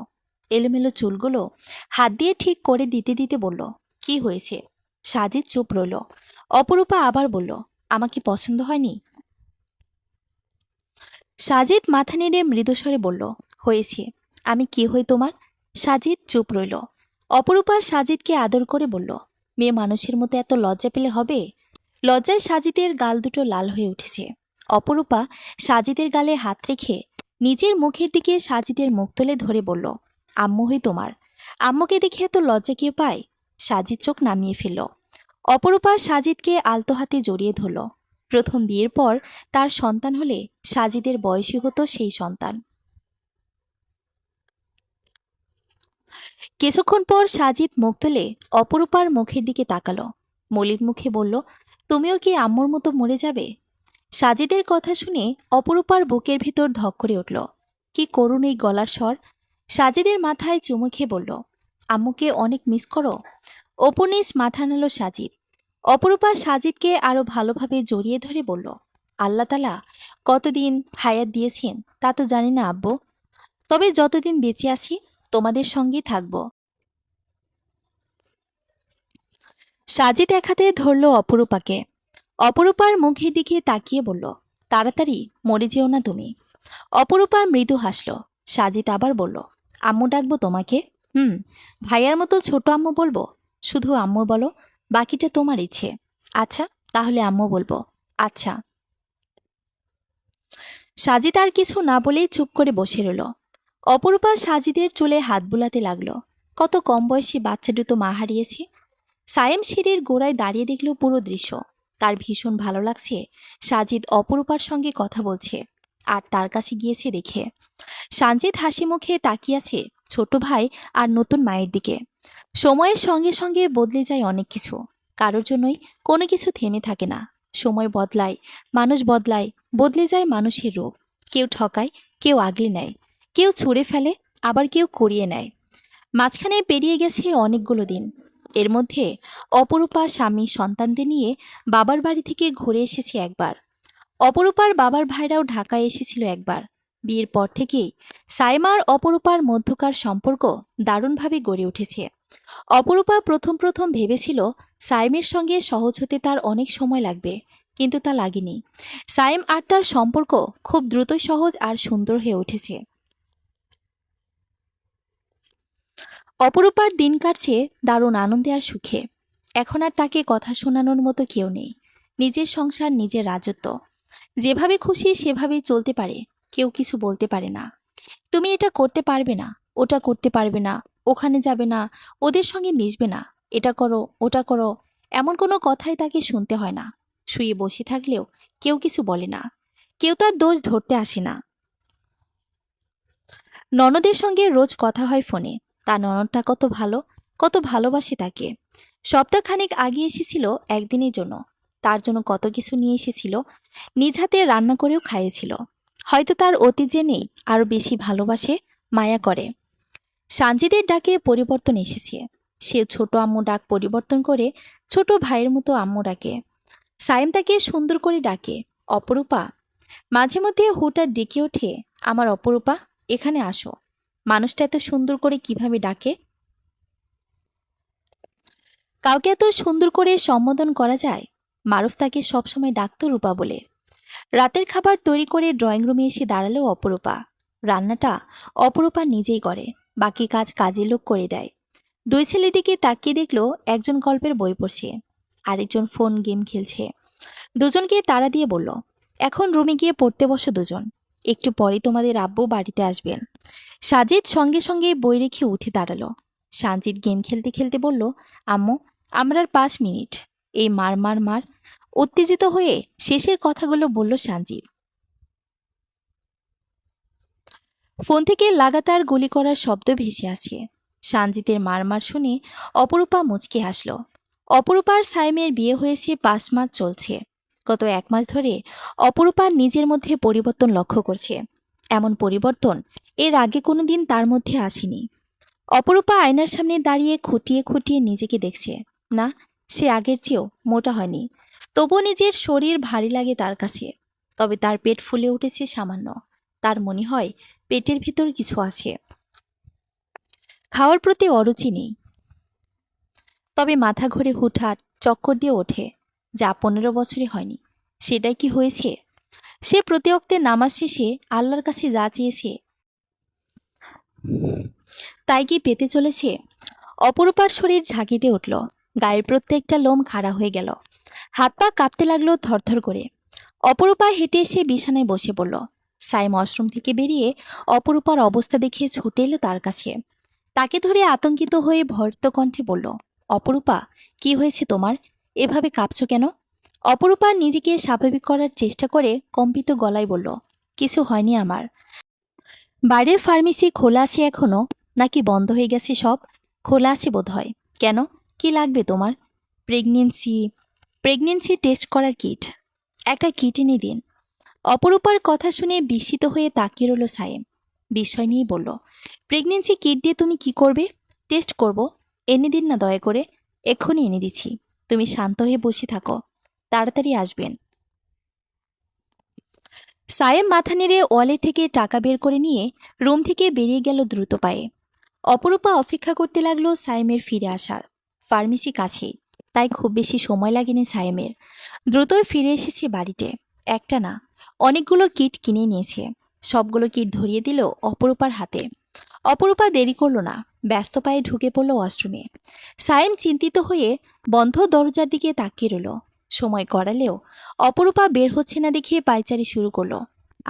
এলোমেলো চুলগুলো হাত দিয়ে ঠিক করে দিতে দিতে বলল, কি হয়েছে? সাজিদ চুপ রইল। অপরূপা আবার বলল, আমাকে পছন্দ হয়নি? সাজিদ মাথা নেড়ে মৃদুস্বরে বলল, হয়েছে। আমি কি হই তোমার? সাজিদ চুপ রইল। অপরূপা সাজিদকে আদর করে বলল, মেয়ে মানুষের মতো এত লজ্জা পেলে হবে? লজ্জায় সাজিদের গাল দুটো লাল হয়ে উঠেছে। অপরূপা সাজিদের গালে হাত রেখে নিজের মুখের দিকে সাজিদের মুখ তুলে ধরে বলল, আম্মু হই তোমার। আম্মুকে দেখে এত লজ্জা কেউ পায়? সাজিদ চোখ নামিয়ে ফেলল। অপরূপা সাজিদকে আলতো হাতে জড়িয়ে ধরল। প্রথম বিয়ের পর তার সন্তান হলে সাজিদের বয়সী হতো সেই সন্তান। কিছুক্ষণ পর সাজিদ মুখ তুলে অপরূপার মুখের দিকে তাকালো। মলিন মুখে বলল, তুমিও কি আম্মুর মতো মরে যাবে? সাজিদের কথা শুনে অপরূপার বুকের ভিতর ধক করে উঠল। কি করুণ এই গলার স্বর! সাজিদের মাথায় চুমু খেয়ে বলল, আম্মুকে অনেক মিস করো? অপু নিজ মাথা নাড়ল সাজিদ। অপরূপা সাজিদকে আরো ভালোভাবে জড়িয়ে ধরে বলল, আল্লাহ তালা কতদিন হায়াত দিয়েছেন তা তো জানি না আব্বু, তবে যতদিন বেঁচে আছি তোমাদের সঙ্গেই থাকব। সাজিদ এক হাতে ধরল অপরূপাকে। অপরূপার মুখের দিকে তাকিয়ে বলল, তাড়াতাড়ি মরে যেও না তুমি। অপরূপা মৃদু হাসল। সাজিদ আবার বলল, আম্মু ডাকবো তোমাকে? হুম, ভাইয়ার মতো ছোট আম্মু বলবো? শুধু আম্মু বলো, বাকিটা তোমার ইচ্ছে। আচ্ছা, তাহলে আম্মু বলবো। আচ্ছা। সাজিদ আর কিছু না বলেই চুপ করে বসে রইল। অপরূপা সাজিদের চুলে হাত বুলাতে লাগলো। কত কম বয়সী বাচ্চা দুটো মা হারিয়েছে। সায়েম সিঁড়ির গোড়ায় দাঁড়িয়ে দেখল পুরো দৃশ্য। তার ভীষণ ভালো লাগছে সাজিদ অপরূপার সঙ্গে কথা বলছে আর তার কাছে গিয়েছে দেখে। সানজিদ হাসি মুখে তাকিয়ে আছে ছোট ভাই আর নতুন মায়ের দিকে। সময়ের সঙ্গে সঙ্গে বদলে যায় অনেক কিছু। কারোর জন্যই কোনো কিছু থেমে থাকে না। সময় বদলায়, মানুষ বদলায়, বদলে যায় মানুষের রূপ। কেউ ঠকায়, কেউ আগলে নেয়, কেউ ছুঁড়ে ফেলে, আবার কেউ করিয়ে নেয়। মাঝখানে পেরিয়ে গেছে অনেকগুলো দিন। এর মধ্যে অপরূপা স্বামী সন্তানদের নিয়ে বাবার বাড়ি থেকে ঘুরে এসেছে একবার। অপরূপার বাবার ভাইরাও ঢাকায় এসেছিল একবার। বিয়ের পর থেকেই সাইমা আর অপরূপার মধ্যকার সম্পর্ক দারুণভাবে গড়ে উঠেছে। অপরূপা প্রথম প্রথম ভেবেছিল সাইমের সঙ্গে সহজ হতে তার অনেক সময় লাগবে, কিন্তু তা লাগেনি। সাইম আর তার সম্পর্ক খুব দ্রুতই সহজ আর সুন্দর হয়ে উঠেছে। অপরূপার দিন কাটছে দারুণ আনন্দে আর সুখে। এখন আর তাকে কথা শোনানোর মতো কেউ নেই। নিজের সংসার, নিজের রাজত্ব। যেভাবে খুশি সেভাবেই চলতে পারে, কেউ কিছু বলতে পারে না। তুমি এটা করতে পারবে না, ওটা করতে পারবে না, ওখানে যাবে না, ওদের সঙ্গে মিশবে না, এটা করো ওটা করো, এমন কোনো কথাই তাকে শুনতে হয় না। শুয়ে বসে থাকলেও কেউ কিছু বলে না, কেউ তার দোষ ধরতে আসে না। ননদের সঙ্গে রোজ কথা হয় ফোনে। তার ননদটা কত ভালো, কত ভালোবাসে তাকে। সপ্তাহখানেক আগে এসেছিল একদিনের জন্য। তার জন্য কত কিছু নিয়ে এসেছিল, নিজ হাতে রান্না করেও খাইয়েছিল। হয়তো তার অতীত জেনেই আরো বেশি ভালোবাসে, মায়া করে। সানজিদের ডাকে পরিবর্তন এসেছে। সে ছোট আম্মু ডাক পরিবর্তন করে ছোট ভাইয়ের মতো আম্মু ডাকে। সাইম তাকে সুন্দর করে ডাকে অপরূপা। মাঝে মধ্যে হুঠাৎ ডেকে ওঠে, আমার অপরূপা, এখানে আসো। মানুষটা এত সুন্দর করে কিভাবে ডাকে? কাউকে এত সুন্দর করে সম্বোধন করা যায়? মারুফ তাকে সবসময় ডাকতো রূপা বলে। রাতের খাবার তৈরি করে ড্রয়িং রুমে এসে দাঁড়ালো অপরূপা। রান্নাটা অপরূপা নিজেই করে, বাকি কাজ কাজের লোক করে দেয়। দুই ছেলের দিকে তাকিয়ে দেখলো একজন গল্পের বই পড়ছে, আরেকজন ফোন গেম খেলছে। দুজনকে তাড়া দিয়ে বলল, এখন রুমে গিয়ে পড়তে বসো দুজন, একটু পরে তোমাদের আব্বু বাড়িতে আসবেন। সাজিদ সঙ্গে সঙ্গে বই রেখে উঠে দাঁড়ালো। সানজিদ গেম খেলতে খেলতে বলল, আম্মু, আমরা আর 5 মিনিট। এই মার মার মার। উত্তেজিত হয়ে শেষের কথাগুলো বলল সানজিদ। ফোন থেকে লাগাতার গুলি করার শব্দ ভেসে আছে। সানজিদের মার মার শুনে অপরূপা মুচকি হাসল। অপরূপার সাইমের বিয়ে হয়েছে 5 মাস চলছে। গত 1 মাস ধরে অপরূপা নিজের মধ্যে পরিবর্তন লক্ষ্য করছে। এমন পরিবর্তন এর আগে কোনোদিন তার মধ্যে আসেনি। অপরূপা আয়নার সামনে দাঁড়িয়ে খুঁটিয়ে খুঁটিয়ে নিজেকে দেখছে। না, সে আগের চেয়েও মোটা হয়নি, তবুও নিজের শরীর ভারী লাগে তার কাছে। তবে তার পেট ফুলে উঠেছে সামান্য। তার মনে হয় পেটের ভিতর কিছু আছে। খাওয়ার প্রতি অরুচি নেই, তবে মাথা ঘুরে হুটহাট চক্কর দিয়ে ওঠে, যা 15 বছরে হয়নি। সেটাই কি হয়েছে? সে প্রতি অক্তে নামাজ শেষে আল্লাহর কাছে যা চেয়েছে তাই কি পেতে চলেছে? অপরূপার শরীর ঝাঁকিতে উঠল। গায়ের প্রত্যেকটা লোম খাড়া হয়ে গেল। হাত পা কাঁপতে লাগলো থরথর করে। অপরূপা হেঁটে এসে বিছানায় বসে পড়ল। সাইম ওয়াশরুম থেকে বেরিয়ে অপরূপার অবস্থা দেখে ছুটে এলো তার কাছে। তাকে ধরে আতঙ্কিত হয়ে ভর্ত কণ্ঠে বলল, অপরূপা, কি হয়েছে তোমার? এভাবে কাঁপছো কেন? অপরূপা নিজেকে স্বাভাবিক করার চেষ্টা করে কম্পিত গলায় বলল, কিছু হয়নি আমার। বাইরের ফার্মেসি খোলা আছে এখনো, নাকি বন্ধ হয়ে গেছে সব? খোলা আছে বোধহয়। কেন, কি লাগবে তোমার? প্রেগনেন্সি প্রেগনেন্সি টেস্ট করার কিট। একটা কিট এনে দিন। অপরূপার কথা শুনে বিস্মিত হয়ে তাকিয়ে রইল সাইম। বিস্ময় নিয়েই বলল, প্রেগনেন্সি কিট দিয়ে তুমি কি করবে? টেস্ট করব। এনে দিন না দয়া করে। এক্ষুনি এনে দিচ্ছি। তুমি শান্ত হয়ে বসে থাকো, তাড়াতাড়ি আসবেন। সায়েম মাথা নেড়ে ওয়ালেট থেকে টাকা বের করে নিয়ে রুম থেকে বেরিয়ে গেল দ্রুত পায়ে। অপরূপা অপেক্ষা করতে লাগলো সায়েমের ফিরে আসার। ফার্মেসি কাছেই, তাই খুব বেশি সময় লাগেনি সায়েমের। দ্রুতই ফিরে এসেছে বাড়িতে। একটা না, অনেকগুলো কিট কিনে নিয়েছে। সবগুলো কিট ধরিয়ে দিল অপরূপার হাতে। অপরূপা দেরি করল না, ব্যস্ত পায়ে ঢুকে পড়ল ওয়াশরুমে। সায়েম চিন্তিত হয়ে বন্ধ দরজার দিকে তাকিয়ে রইল। সময় গড়ালেও অপরূপা বের হচ্ছে না দেখে পায়চারি শুরু করলো।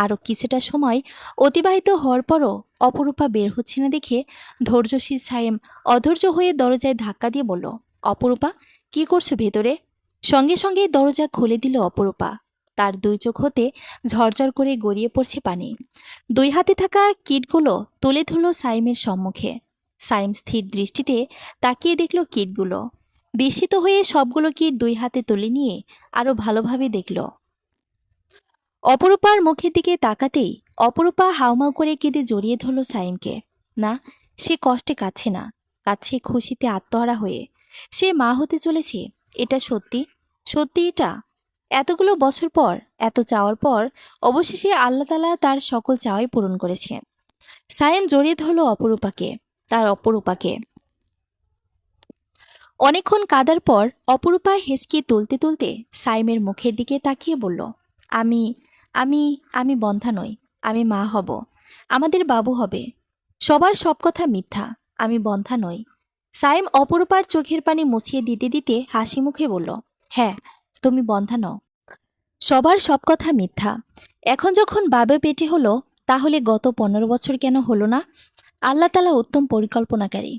আরও কিছুটা সময় অতিবাহিত হওয়ার পরও অপরূপা বের হচ্ছে না দেখে ধৈর্যশীল সায়েম অধৈর্য হয়ে দরজায় ধাক্কা দিয়ে বলল, অপরূপা, কি করছো ভেতরে? সঙ্গে সঙ্গে দরজা খুলে দিল অপরূপা। তার দুই চোখ হতে ঝরঝর করে গড়িয়ে পড়ছে পানি। দুই হাতে থাকা কিটগুলো তুলে ধরল সাইমের সম্মুখে। সাইম স্থির দৃষ্টিতে তাকিয়ে দেখল কিটগুলো। বিস্মিত হয়ে সবগুলো কিট দুই হাতে তুলে নিয়ে আরও ভালোভাবে দেখল। অপরূপার মুখের দিকে তাকাতেই অপরূপা হাউমাউ করে কেঁদে জড়িয়ে ধরল সাইমকে। না, সে কষ্টে কাঁদছে না, কাঁদছে খুশিতে আত্মহারা হয়ে। সে মা হতে চলেছে, এটা সত্যি। সত্যি এটা। এতগুলো বছর পর, এত চাওয়ার পর অবশেষে আল্লাহ তাআলা তার সকল চাওয়াই পূরণ করেছে। সায়েম জড়িয়ে ধরল অপরূপাকে, তার অপরূপাকে। অনেকক্ষণ কাদার পর অপরূপা হেঁচকি তুলতে তুলতে সাইমের মুখের দিকে তাকিয়ে বলল, আমি আমি আমি বন্ধা নই, আমি মা হব, আমাদের বাবু হবে। সবার সব কথা মিথ্যা, আমি বন্ধা নই। সাইম অপরূপার চোখের পানি মুছিয়ে দিতে দিতে হাসি মুখে বলল, হ্যাঁ, তুমি বন্ধা নও। সবার সব কথা মিথ্যা। এখন যখন বাবা পেটে হলো, তাহলে গত 15 বছর কেন হলো না? আল্লাহ তাআলা উত্তম পরিকল্পনাকারী।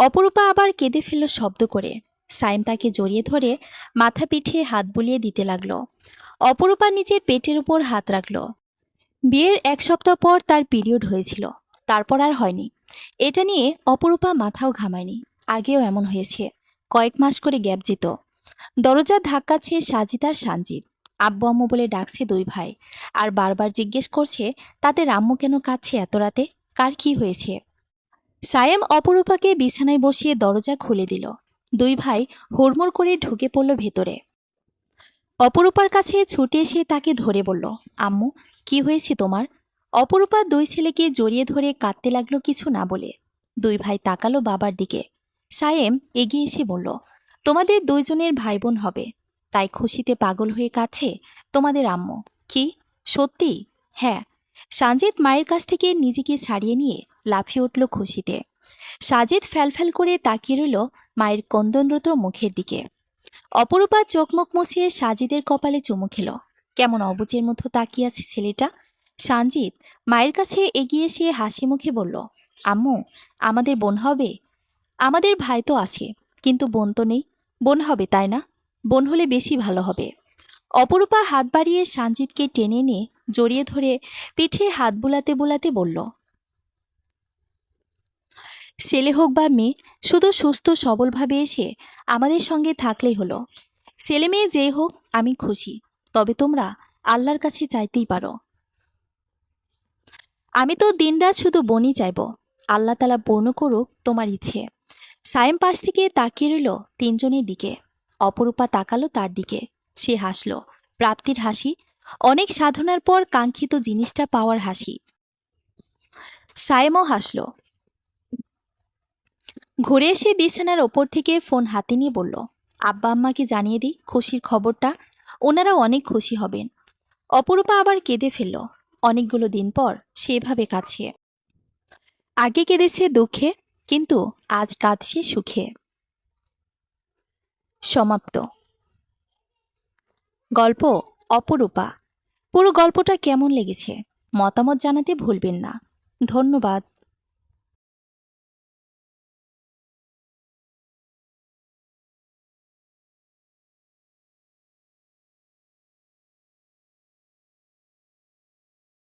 অপরূপা আবার কেঁদে ফেলল শব্দ করে। সাইম তাকে জড়িয়ে ধরে মাথা পিঠে হাত বুলিয়ে দিতে লাগলো। অপরূপা নিজের পেটের উপর হাত রাখল। বিয়ের 1 সপ্তাহ পর তার পিরিয়ড হয়েছিল, তারপর আর হয়নি। এটা নিয়ে অপরূপা মাথাও ঘামায়নি। আগেও এমন হয়েছে, কয়েক মাস করে গ্যাপ যেত। দরজার ধাক্কাচ্ছে সাজিদ আর সানজিদ। আব্বু আম্মু বলে ডাকছে দুই ভাই, আর বারবার জিজ্ঞেস করছে তাদের আম্মু কেন কাঁদছে এত রাতে, কার কি হয়েছে। সায়েম অপরূপাকে বিছানায় বসিয়ে দরজা খুলে দিল। দুই ভাই হুড়মুড় করে ঢুকে পড়ল ভেতরে। অপরূপার কাছে ছুটে এসে তাকে ধরে বলল, আম্মু, কি হয়েছে তোমার? অপরূপা দুই ছেলেকে জড়িয়ে ধরে কাঁদতে লাগলো কিছু না বলে। দুই ভাই তাকালো বাবার দিকে। সায়েম এগিয়ে এসে বলল, তোমাদের দুইজনের ভাই বোন হবে, তাই খুশিতে পাগল হয়ে কাঁদছে তোমাদের আম্মু। কি সত্যি? হ্যাঁ। সানজিদ মায়ের কাছ থেকে নিজেকে ছাড়িয়ে নিয়ে লাফিয়ে উঠল খুশিতে। সাজিদ ফ্যালফ্যাল করে তাকিয়ে রইল মায়ের কন্দনরত মুখের দিকে। অপরূপা চোখ মুখ মুছিয়ে সাজিদের কপালে চুমু খেল। কেমন অবুঝের মতো তাকিয়ে আছে ছেলেটা। সানজিদ মায়ের কাছে এগিয়ে এসে হাসি মুখে বলল, আম্মু, আমাদের বোন হবে? আমাদের ভাই তো আছে, কিন্তু বোন তো নেই। বোন হবে, তাই না? বোন হলে বেশি ভালো হবে। অপরূপা হাত বাড়িয়ে সানজিদকে টেনে নিয়ে জড়িয়ে ধরে পিঠে হাত বুলাতে বুলাতে বলল, ছেলে হোক বা মেয়ে, শুধু সুস্থ সবলভাবে এসে আমাদের সঙ্গে থাকলেই হলো। ছেলে মেয়ে যেই হোক, আমি খুশি। তবে তোমরা আল্লাহর কাছে চাইতেই পারো। আমি তো দিনরাত শুধু বোনই চাইব। আল্লাহ তাআলা পূর্ণ করুক তোমার ইচ্ছে। সায়েম পাশ থেকে তাকিয়ে রইল তিনজনের দিকে। অপরূপা তাকালো তার দিকে। সে হাসল, প্রাপ্তির হাসি, অনেক সাধনার পর কাঙ্ক্ষিত জিনিসটা পাওয়ার হাসি। সায়েমও হাসল। ঘুরে এসে বিছানার ওপর থেকে ফোন হাতে নিয়ে বলল, আব্বা আম্মাকে জানিয়ে দিই খুশির খবরটা, ওনারা অনেক খুশি হবেন। অপরূপা আবার কেঁদে ফেলল। অনেকগুলো দিন পর সেভাবে কাছে। আগে কেঁদেছে দুঃখে, কিন্তু আজ কাঁদছে সুখে। সমাপ্ত। গল্প অপরূপা। পুরো গল্পটা কেমন লেগেছে মতামত জানাতে ভুলবেন না। ধন্যবাদ।